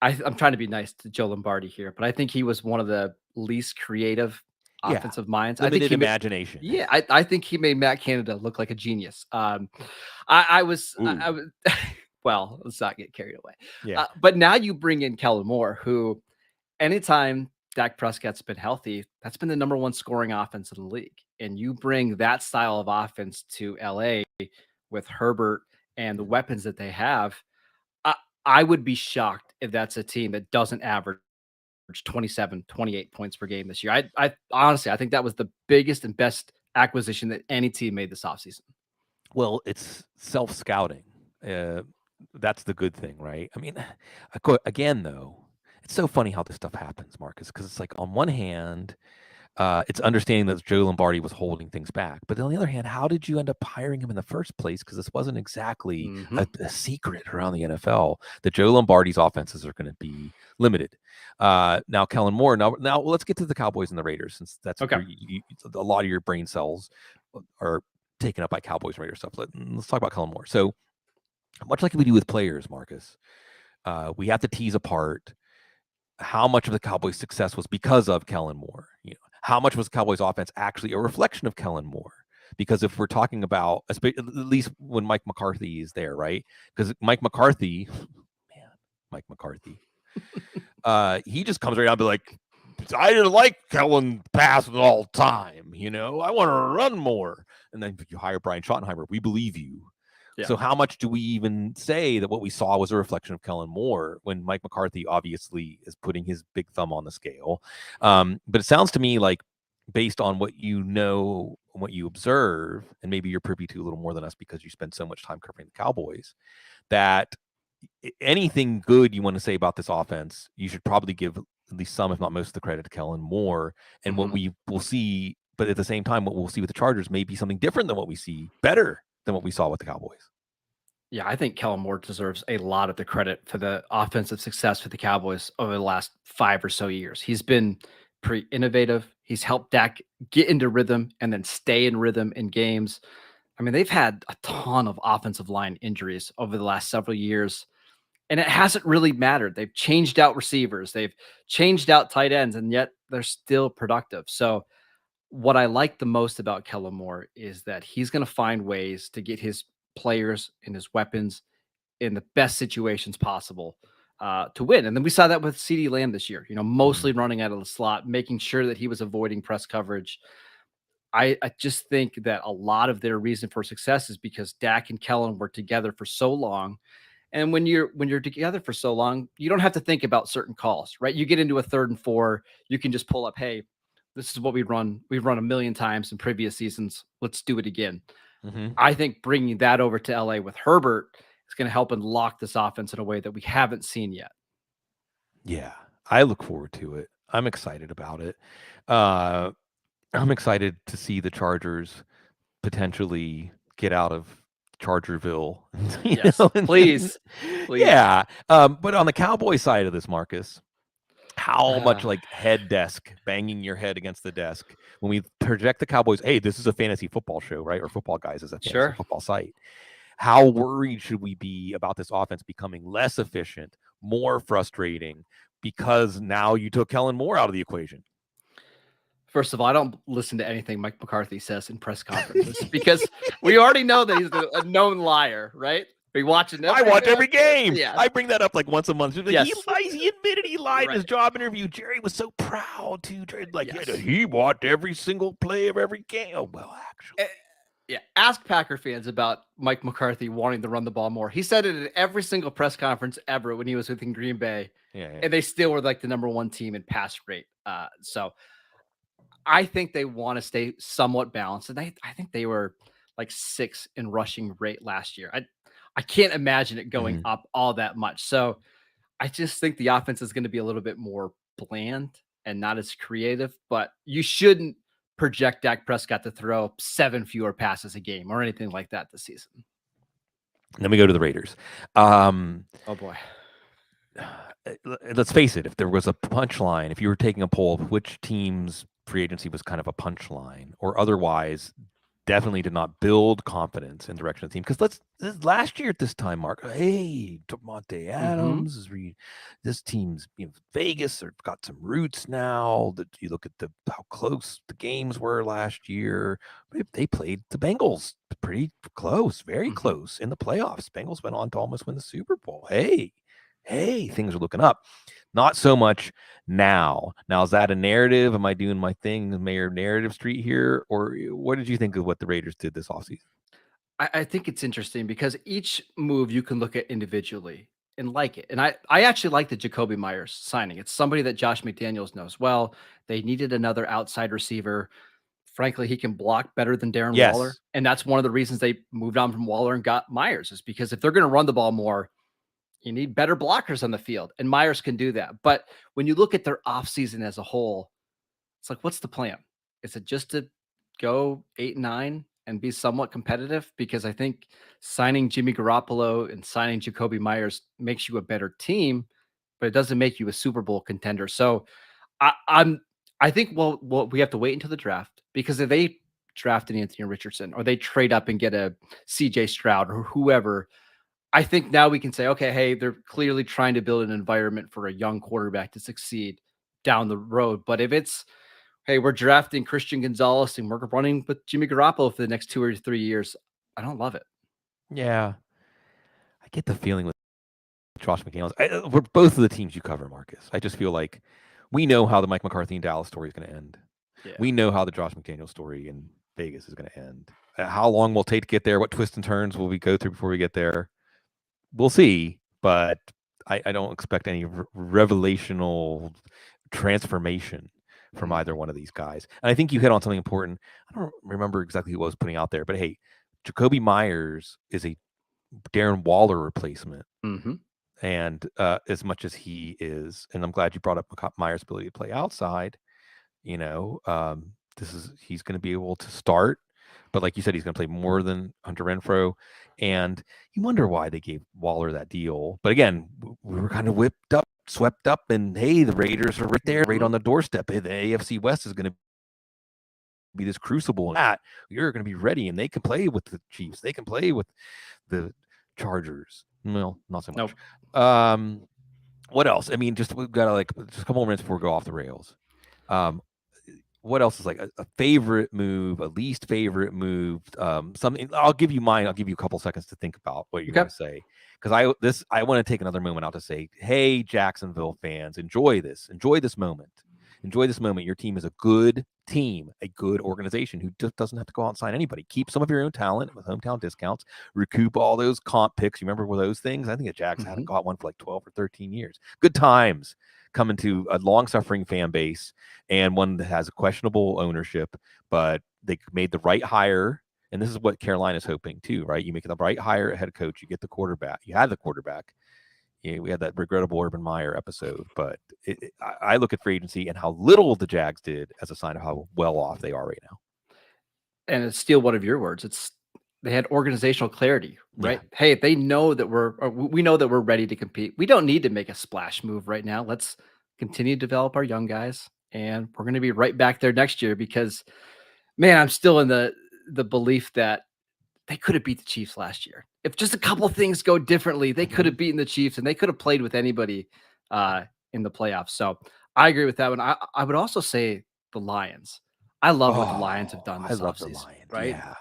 I'm trying to be nice to Joe Lombardi here, but I think he was one of the least creative
Yeah.
offensive minds. I think
Limited
he made,
imagination.
yeah, I think he made Matt Canada look like a genius. I was, well, let's not get carried away.
Yeah.
But now you bring in Kellen Moore, who anytime Dak Prescott's been healthy, that's been the number one scoring offense in the league. And you bring that style of offense to LA with Herbert and the weapons that they have. I would be shocked if that's a team that doesn't average 27, 28 points per game this year. I honestly, I think that was the biggest and best acquisition that any team made this offseason.
Well, it's self-scouting. That's the good thing, right? I mean, again, though, it's so funny how this stuff happens, Marcus, because it's like on one hand, it's understanding that Joe Lombardi was holding things back. But on the other hand, how did you end up hiring him in the first place? Because this wasn't exactly a secret around the NFL that Joe Lombardi's offenses are going to be limited. Now, Kellen Moore. Now let's get to the Cowboys and the Raiders, since that's
Okay.
a lot of your brain cells are taken up by Cowboys and Raiders stuff. Let's talk about Kellen Moore. So, much like we do with players, Marcus, we have to tease apart how much of the Cowboys' success was because of Kellen Moore. How much was the Cowboys' offense actually a reflection of Kellen Moore? Because if we're talking about, at least when Mike McCarthy is there, right? Because Mike McCarthy, he just comes right out and be like, I didn't like Kellen passing all the time. I want to run more. And then you hire Brian Schottenheimer. We believe you. Yeah. So how much do we even say that what we saw was a reflection of Kellen Moore when Mike McCarthy obviously is putting his big thumb on the scale? But it sounds to me like, based on what you know, what you observe, and maybe you're privy to a little more than us because you spend so much time covering the Cowboys, that anything good you want to say about this offense, you should probably give at least some, if not most, of the credit to Kellen Moore. And what we will see, but at the same time, what we'll see with the Chargers may be something different than what we see, better than what we saw with the Cowboys.
Yeah, I think Kellen Moore deserves a lot of the credit for the offensive success for the Cowboys over the last 5 or so years. He's been pretty innovative. He's helped Dak get into rhythm and then stay in rhythm in games. I mean, they've had a ton of offensive line injuries over the last several years, and it hasn't really mattered. They've changed out receivers, they've changed out tight ends, and yet they're still productive. So what I like the most about Kellen Moore is that he's going to find ways to get his players and his weapons in the best situations possible to win. And then we saw that with CeeDee Lamb this year, mostly running out of the slot, making sure that he was avoiding press coverage. I just think that a lot of their reason for success is because Dak and Kellen were together for so long. And when you're together for so long, you don't have to think about certain calls, right? You get into a 3rd and 4, you can just pull up, hey, this is what we run. We've run a million times in previous seasons. Let's do it again.
Mm-hmm.
I think bringing that over to LA with Herbert is going to help unlock this offense in a way that we haven't seen yet.
Yeah, I look forward to it. I'm excited about it. I'm excited to see the Chargers potentially get out of Chargerville.
Yes, please.
Yeah. But on the Cowboy side of this, Marcus, how much like head desk banging your head against the desk when we project the Cowboys? Hey, this is a fantasy football show, right? Or Football Guys is a fantasy football site. How worried should we be about this offense becoming less efficient, more frustrating, because now you took Kellen Moore out of the equation?
First of all, I don't listen to anything Mike McCarthy says in press conferences because we already know that he's a known liar, right? Are you watching?
I watch every game.
Yeah.
I bring that up like once a month. Like,
Yes.
He lies. He admitted he lied in his job interview. Jerry was so proud too. Like he watched every single play of every game. Oh, well, actually.
Yeah, ask Packer fans about Mike McCarthy wanting to run the ball more. He said it at every single press conference ever when he was within Green Bay, and they still were like the #1 team in pass rate. So I think they want to stay somewhat balanced, and I think they were like 6th in rushing rate last year. I can't imagine it going up all that much. So I just think the offense is going to be a little bit more bland and not as creative, but you shouldn't project Dak Prescott to throw 7 fewer passes a game or anything like that this season.
Then we go to the Raiders.
Oh boy.
Let's face it, if there was a punchline, if you were taking a poll of which team's free agency was kind of a punchline or otherwise definitely did not build confidence in direction of the team. Because last year at this time, Mark, hey, Monte Adams, this team's Vegas, they've got some roots now. That you look at how close the games were last year. They played the Bengals pretty close, very close in the playoffs. Bengals went on to almost win the Super Bowl. Hey, things are looking up. Not so much now. Now, is that a narrative? Am I doing my thing, the Mayor Narrative Street here? Or what did you think of what the Raiders did this offseason?
I think it's interesting because each move you can look at individually and like it. And I actually like the Jacoby Myers signing. It's somebody that Josh McDaniels knows well. They needed another outside receiver. Frankly, he can block better than Darren Waller. And that's one of the reasons they moved on from Waller and got Myers, is because if they're going to run the ball more, you need better blockers on the field, and Myers can do that. But when you look at their offseason as a whole, it's like, what's the plan? Is it just to go 8-9 and be somewhat competitive? Because I think signing Jimmy Garoppolo and signing Jacoby Myers makes you a better team, but it doesn't make you a Super Bowl contender. So I think we have to wait until the draft, because if they draft an Anthony Richardson or they trade up and get a CJ Stroud or whoever, I think now we can say, okay, hey, they're clearly trying to build an environment for a young quarterback to succeed down the road. But if it's, hey, we're drafting Christian Gonzalez and we're running with Jimmy Garoppolo for the next 2 or 3 years, I don't love it.
Yeah. I get the feeling with Josh McDaniels. We're both of the teams you cover, Marcus. I just feel like we know how the Mike McCarthy and Dallas story is going to end. Yeah. We know how the Josh McDaniels story in Vegas is going to end. How long will it take to get there? What twists and turns will we go through before we get there? We'll see, but I don't expect any revelational transformation from either one of these guys. And I think you hit on something important. I don't remember exactly who I was putting out there, but hey, Jacoby Myers is a Darren Waller replacement. And as much as he is, and I'm glad you brought up Myers' ability to play outside, he's going to be able to start. But like you said, he's going to play more than Hunter Renfrow. And you wonder why they gave Waller that deal. But again, we were kind of swept up, and hey, the Raiders are right there, right on the doorstep. Hey, the AFC West is going to be this crucible. And that you're going to be ready, and they can play with the Chiefs. They can play with the Chargers. Well, not so much. Nope. What else? I mean, we've got just a couple more minutes before we go off the rails. What else is like a favorite move, a least favorite move? Something. I'll give you mine. I'll give you a couple seconds to think about what you're going to say, because I want to take another moment out to say, hey, Jacksonville fans, enjoy this moment. Enjoy this moment. Your team is a good team, a good organization who just doesn't have to go out and sign anybody. Keep some of your own talent with hometown discounts. Recoup all those comp picks. You remember those things? I think the Jags haven't got one for like 12 or 13 years. Good times coming to a long-suffering fan base and one that has a questionable ownership, but they made the right hire. And this is what Carolina's hoping too, right? You make the right hire at head coach, you get the quarterback. You had the quarterback. Yeah, we had that regrettable Urban Meyer episode, but I look at free agency and how little the Jags did as a sign of how well off they are right now.
And to steal one of your words, they had organizational clarity, right?
Yeah.
Hey, they know that we know that we're ready to compete. We don't need to make a splash move right now. Let's continue to develop our young guys, and we're going to be right back there next year because, man, I'm still in the belief that they could have beat the Chiefs last year. If just a couple things go differently, they could have beaten the Chiefs and they could have played with anybody in the playoffs. So I agree with that one. I would also say the Lions. I love what the Lions have done this
I love the
offseason,
Lions.
right?
Yeah.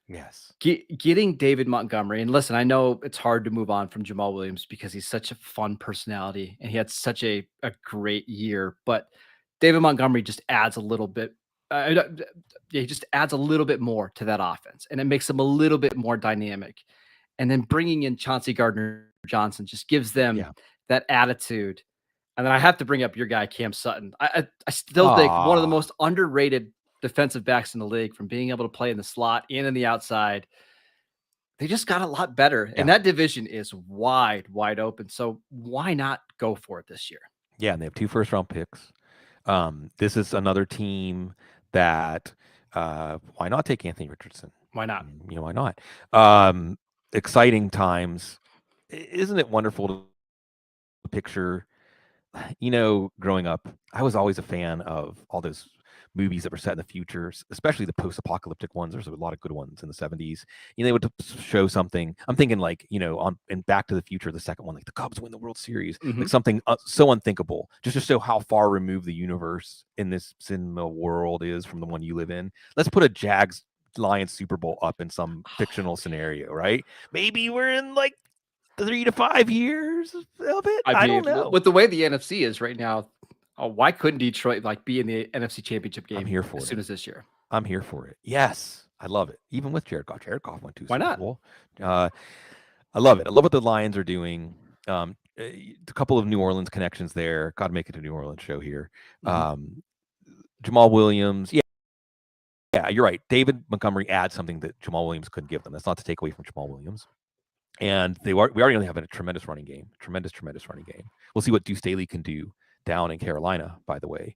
Yes.
Getting David Montgomery, and listen, I know it's hard to move on from Jamal Williams because he's such a fun personality and he had such a great year, but David Montgomery just adds a little bit. He just adds a little bit more to that offense, and it makes them a little bit more dynamic. And then bringing in Chauncey Gardner-Johnson just gives them that attitude. And then I have to bring up your guy Cam Sutton. I still think one of the most underrated defensive backs in the league, from being able to play in the slot and in the outside. They just got a lot better, and that division is wide open. So why not go for it this year?
Yeah, and they have 2 first-round picks. This is another team that why not take Anthony Richardson?
Why not?
Why not? Exciting times. Isn't it wonderful to picture? Growing up, I was always a fan of all those movies that were set in the future, especially the post-apocalyptic ones. There's a lot of good ones in the 70s. They would show something. I'm thinking like, in Back to the Future, the second one, like the Cubs win the World Series, like something so unthinkable, just to show how far removed the universe in this cinema world is from the one you live in. Let's put a Jags Lions Super Bowl up in some fictional scenario, right? Maybe we're in like 3 to 5 years of it. I don't know.
With the way the NFC is right now, why couldn't Detroit be in the NFC Championship game?
I'm here for
as soon as this year.
I'm here for it. Yes, I love it. Even with Jared Goff. Jared Goff went to
Why
Super Bowl. I love it. I love what the Lions are doing. A couple of New Orleans connections there. Got to make it a New Orleans show here. Jamal Williams. Yeah, you're right. David Montgomery adds something that Jamal Williams couldn't give them. That's not to take away from Jamal Williams. And we already have a tremendous running game. Tremendous running game. We'll see what Deuce Staley can do down in Carolina, by the way.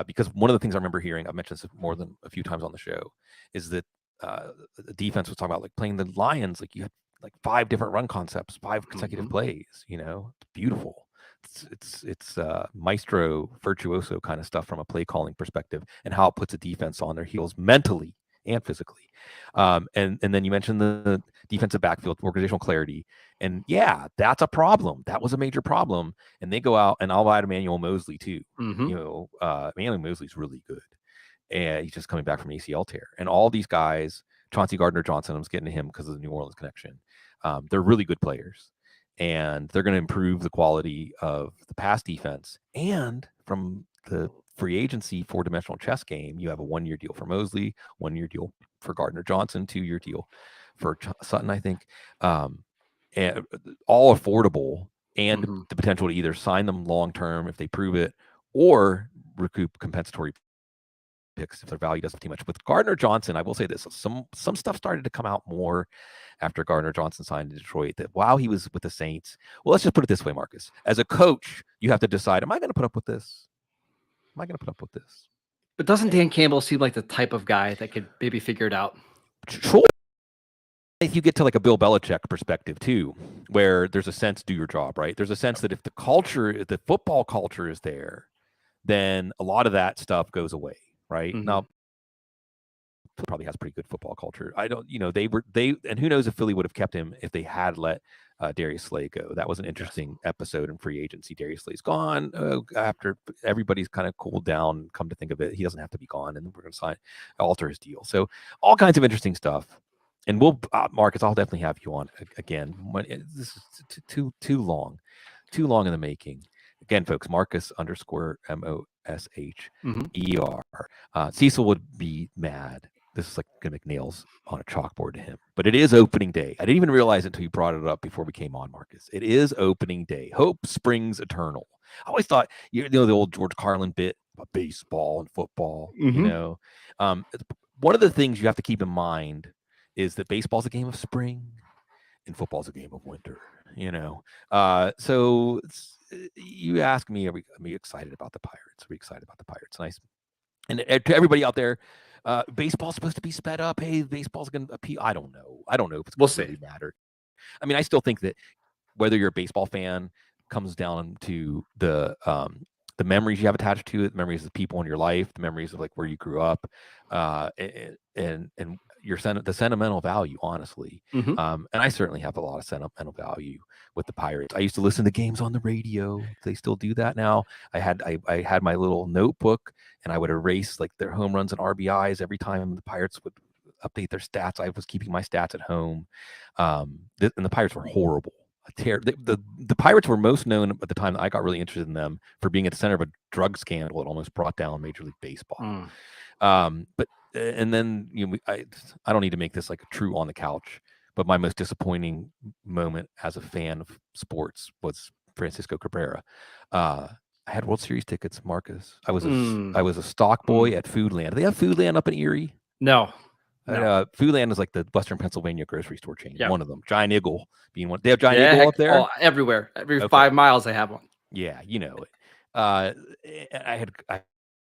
Because one of the things I remember hearing, I've mentioned this more than a few times on the show, is that the defense was talking about like playing the Lions, like you had like 5 different run concepts, 5 consecutive plays. It's beautiful. It's maestro virtuoso kind of stuff from a play calling perspective, and how it puts a defense on their heels mentally and physically. And then you mentioned the defensive backfield, organizational clarity. And yeah, that's a problem. That was a major problem. And they go out, and I'll add Emmanuel Moseley too. Emmanuel Moseley's really good. And he's just coming back from an ACL tear. And all these guys, Chauncey Gardner-Johnson, I was getting to him because of the New Orleans connection. They're really good players. And they're going to improve the quality of the pass defense. And from the free agency 4-dimensional chess game, you have a 1-year deal for Moseley, 1-year deal for Gardner-Johnson, 2-year deal for Sutton, I think, and all affordable, and the potential to either sign them long-term if they prove it, or recoup compensatory picks if their value doesn't too much. With Gardner-Johnson, I will say this, some stuff started to come out more after Gardner-Johnson signed in Detroit, that while he was with the Saints, well, let's just put it this way, Marcus, as a coach, you have to decide, am I going to put up with this? Am I going to put up with this?
But doesn't Dan Campbell seem like the type of guy that could maybe figure it out?
Sure. If you get to like a Bill Belichick perspective too, where there's a sense, do your job, right? There's a sense that if the football culture is there, then a lot of that stuff goes away, right? Now, probably has pretty good football culture. I don't, and who knows if Philly would have kept him if they had let Darius Slay go. That was an interesting episode in free agency. Darius Slay's gone after everybody's kind of cooled down. Come to think of it, he doesn't have to be gone, and we're going to alter his deal. So all kinds of interesting stuff. And we'll, Marcus, I'll definitely have you on again. This is too long in the making. Again, folks, Marcus _MOSHER Cecil would be mad. This is like going to make nails on a chalkboard to him. But it is opening day. I didn't even realize it until you brought it up before we came on, Marcus. It is opening day. Hope springs eternal. I always thought, you know, the old George Carlin bit about baseball and football, you know. One of the things you have to keep in mind is that baseball's a game of spring and football's a game of winter, you know. So you ask me, are we excited about the Pirates? Are we excited about the Pirates? And to everybody out there, baseball's supposed to be sped up. Hey, baseball's going to appeal. I don't know if it's going to really matter. I mean, I still think that whether you're a baseball fan comes down to the memories you have attached to it, the memories of the people in your life, the memories of like where you grew up, and the sentimental value, honestly. And I certainly have a lot of sentimental value with the Pirates. I used to listen to games on the radio. They still do that now. I had my little notebook, and I would erase like their home runs and RBIs every time the Pirates would update their stats. I was keeping my stats at home. And the Pirates were horrible. The Pirates were most known at the time that I got really interested in them for being at the center of a drug scandal that almost brought down Major League Baseball. But and then, you know, I don't need to make this like a true on the couch, but my most disappointing moment as a fan of sports was Francisco Cabrera. I had World Series tickets, Marcus. I was a stock boy at Foodland. Do they have Foodland up in Erie?
No.
Foodland is like the Western Pennsylvania grocery store chain. One of them, Giant Eagle being one. They have Giant Eagle up there.
Oh, everywhere. Every 5 miles, they have one.
Yeah, you know it. I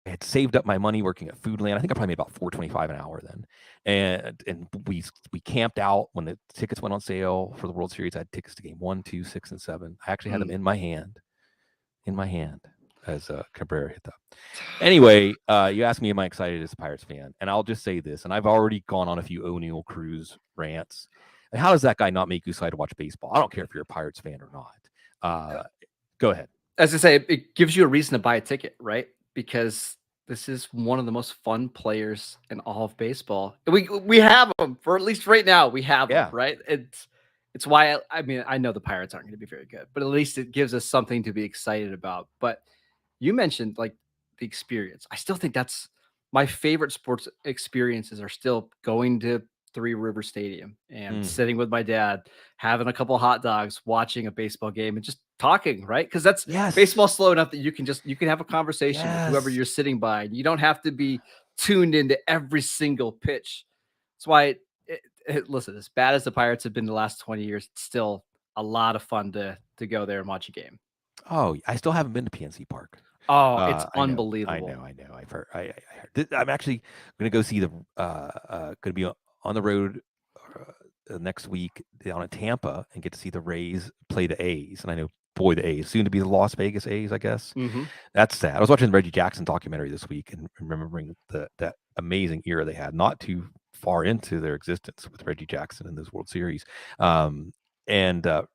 had saved up my money working at Foodland. I think I probably made about $4.25 an hour then, and we camped out when the tickets went on sale for the World Series. I had tickets to game 1, 2, 6, and 7. I actually had them in my hand as Cabrera hit that. Anyway, you asked me, am I excited as a Pirates fan? And I'll just say this, and I've already gone on a few O'Neill Cruz rants. And how does that guy not make you excited to watch baseball? I don't care if you're a Pirates fan or not. Go ahead.
As I say, it gives you a reason to buy a ticket, right? Because this is one of the most fun players in all of baseball. We have them for at least right now. We have them, right? It's why I mean, I know the Pirates aren't going to be very good, but at least it gives us something to be excited about. But you mentioned like the experience. I still think that's my favorite sports experiences are still going to Three River Stadium and sitting with my dad, having a couple hot dogs, watching a baseball game, and just talking, right? Because that's baseball slow enough that you can have a conversation with whoever you're sitting by. You don't have to be tuned into every single pitch. That's why, listen, as bad as the Pirates have been the last 20 years, it's still a lot of fun to go there and watch a game.
Oh, I still haven't been to PNC Park.
Oh, it's unbelievable.
I know. I've heard. I heard. I'm actually going to go see going to be on the road next week down in Tampa and get to see the Rays play the A's. And I know, boy, the A's soon to be the Las Vegas A's, I guess. That's sad. I was watching the Reggie Jackson documentary this week and remembering that amazing era they had, not too far into their existence with Reggie Jackson in this World Series. And I'm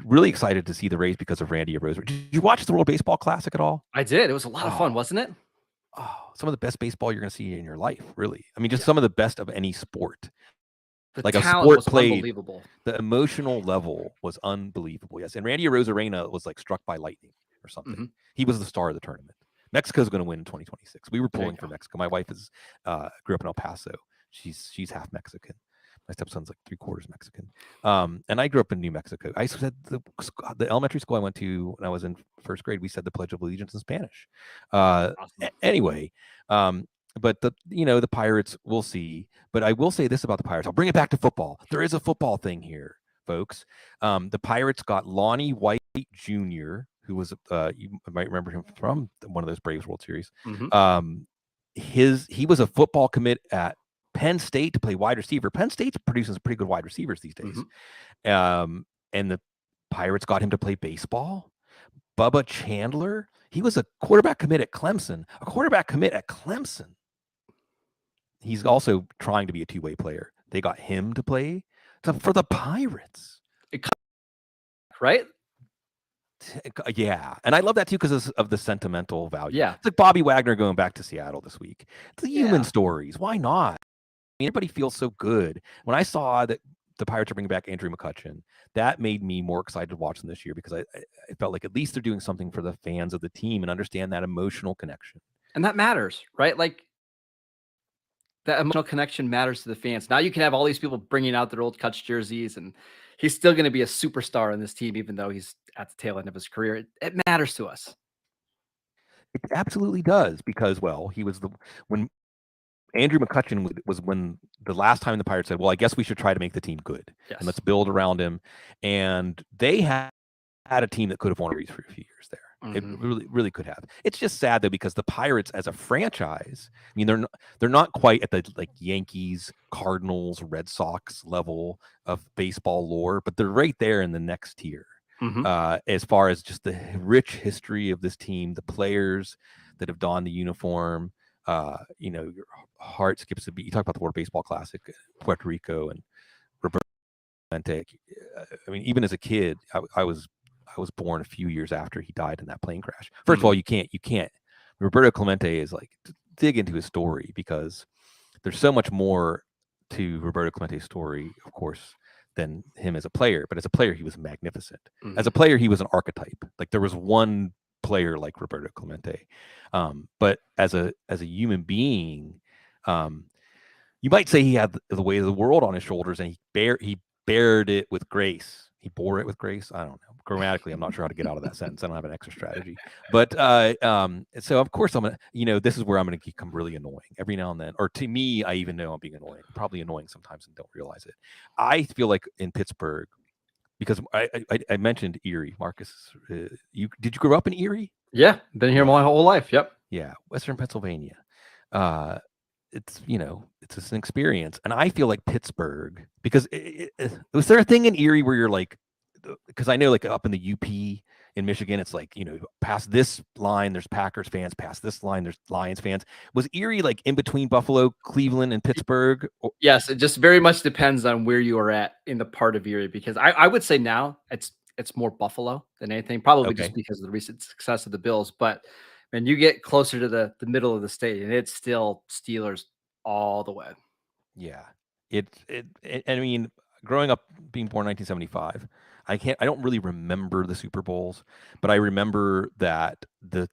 really excited to see the Rays because of Randy Arozarena. Did you watch the World Baseball Classic at all?
I did. It was a lot of fun, wasn't it?
Oh, some of the best baseball you're going to see in your life, really. I mean, just some of the best of any sport.
Like a sport played, unbelievable.
The emotional level was unbelievable. Yes, and Randy Arozarena was like struck by lightning or something. He was the star of the tournament. Mexico's going to win in 2026. We were pulling for Mexico. My wife grew up in El Paso. She's half Mexican. My stepson's like 3/4 Mexican. And I grew up in New Mexico. I said the elementary school I went to when I was in first grade, we said the Pledge of Allegiance in Spanish. Awesome. Anyway, but the Pirates, we'll see. But I will say this about the Pirates. I'll bring it back to football. There is a football thing here, folks. The Pirates got Lonnie White Jr., who was you might remember him from one of those Braves World Series. He was a football commit at Penn State to play wide receiver. Penn State's producing some pretty good wide receivers these days. And the Pirates got him to play baseball. Bubba Chandler, he was a quarterback commit at Clemson. He's also trying to be a two-way player. They got him to play for the Pirates.
Right?
Yeah. And I love that too because of the sentimental value.
Yeah.
It's like Bobby Wagner going back to Seattle this week. It's the human stories. Why not? I mean, everybody feels so good. When I saw that the Pirates are bringing back Andrew McCutchen. That made me more excited to watch them this year because I felt like at least they're doing something for the fans of the team and understand that emotional connection.
And that matters, right? Like that emotional connection matters to the fans. Now you can have all these people bringing out their old Cuts jerseys, and he's still going to be a superstar on this team, even though he's at the tail end of his career. It matters to us.
It absolutely does because, well, he was when Andrew McCutchen was when the last time the Pirates said, well, I guess we should try to make the team good and let's build around him. And they had a team that could have won a series for a few years there. It really, really could have. It's just sad though because the Pirates, as a franchise, I mean, they're not quite at the like Yankees, Cardinals, Red Sox level of baseball lore, but they're right there in the next tier. As far as just the rich history of this team, the players that have donned the uniform, your heart skips a beat. You talk about the World Baseball Classic, Puerto Rico, and Roberto Clemente. I mean, even as a kid, I was born a few years after he died in that plane crash. First of all, you can't. Roberto Clemente is like, dig into his story because there's so much more to Roberto Clemente's story, of course, than him as a player. But as a player, he was magnificent. As a player, he was an archetype. Like there was one player like Roberto Clemente. But as a human being, you might say he had the weight of the world on his shoulders, and he bared it with grace. He bore it with grace. I don't know. Grammatically, I'm not sure how to get out of that sentence. I don't have an extra strategy. But so of course I'm gonna, this is where I'm gonna become really annoying every now and then. Or to me, I even know I'm being annoying. Probably annoying sometimes and don't realize it. I feel like in Pittsburgh, because I mentioned Erie, Marcus. Did you grow up in Erie?
Yeah, been here my whole life. Yep.
Yeah, Western Pennsylvania. It's it's an experience, and I feel like Pittsburgh because was there a thing in Erie where you're like, because I know like up in the UP in Michigan, it's like past this line there's Packers fans, past this line there's Lions fans. Was Erie like in between Buffalo, Cleveland, and Pittsburgh?
Yes, it just very much depends on where you are at in the part of Erie because I would say now it's more Buffalo than anything, probably just because of the recent success of the Bills. But when you get closer to the middle of the state, and it's still Steelers all the way.
Yeah, I mean, growing up, being born in 1975, I don't really remember the Super Bowls, but I remember the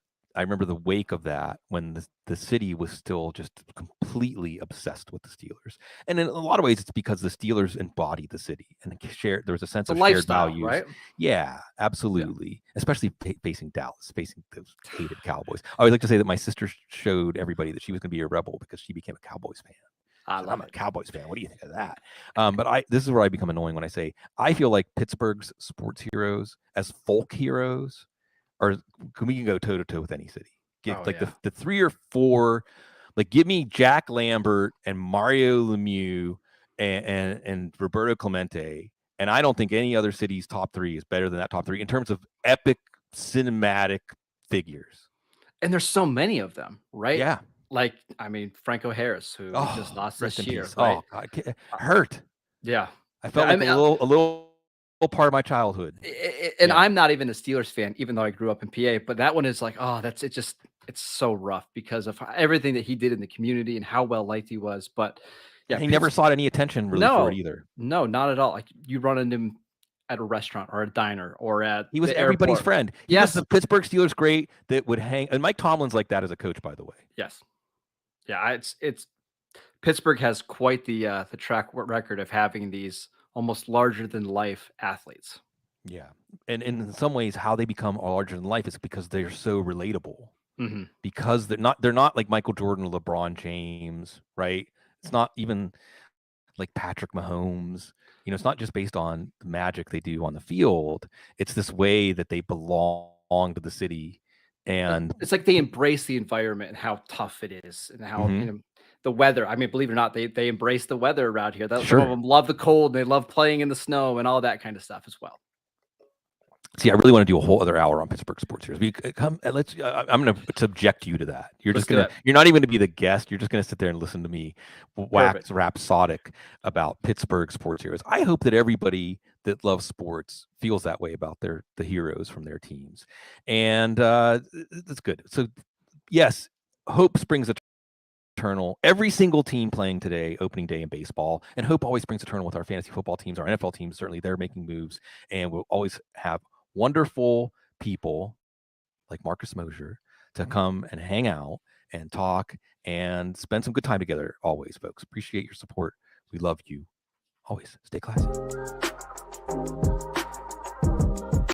wake of that when the city was still just completely obsessed with the Steelers. And in a lot of ways, it's because the Steelers embody the city and there was a sense of shared values.
Right?
Yeah, absolutely. Yeah. Especially facing Dallas, facing those hated Cowboys. I always like to say that my sister showed everybody that she was going to be a rebel because she became a Cowboys fan. I'm a Cowboys fan. What do you think of that? But this is where I become annoying when I say I feel like Pittsburgh's sports heroes as folk heroes we can go toe to toe with any city. The 3 or 4, like give me Jack Lambert and Mario Lemieux and Roberto Clemente, and I don't think any other city's top 3 is better than that top 3 in terms of epic cinematic figures.
And there's so many of them, right?
Yeah.
Like, I mean, Franco Harris, who just lost this year.
Right? Oh, God, hurt.
Yeah.
I felt like a little part of my childhood.
And I'm not even a Steelers fan, even though I grew up in PA, but that one is like, it's so rough because of everything that he did in the community and how well liked he was. But yeah,
he never sought any attention really for it either.
No, not at all. Like you run into him at a restaurant or a diner or at
he was everybody's friend. He was the Pittsburgh Steelers great that would hang, and Mike Tomlin's like that as a coach, by the way.
Yes. Yeah, it's Pittsburgh has quite the track record of having these almost larger than life athletes.
Yeah, and in some ways, how they become larger than life is because they're so relatable. Because they're not like Michael Jordan or LeBron James, right? It's not even like Patrick Mahomes. It's not just based on the magic they do on the field. It's this way that they belong to the city. And
it's like they embrace the environment and how tough it is and how the weather. I mean, believe it or not, they embrace the weather around here. Some of them love the cold and they love playing in the snow and all that kind of stuff as well.
See, I really want to do a whole other hour on Pittsburgh sports heroes. I'm going to subject you to that. You're not even going to be the guest. You're just going to sit there and listen to me wax rhapsodic about Pittsburgh sports heroes. I hope that everybody that loves sports feels that way about the heroes from their teams. And that's good. So yes, hope springs eternal. eternal. Every single team playing today, opening day in baseball, and hope always springs eternal with our fantasy football teams, our NFL teams. Certainly, they're making moves, and we'll always have wonderful people like Marcus Mosher to come and hang out and talk and spend some good time together. Always, folks. Appreciate your support. We love you. Always stay classy.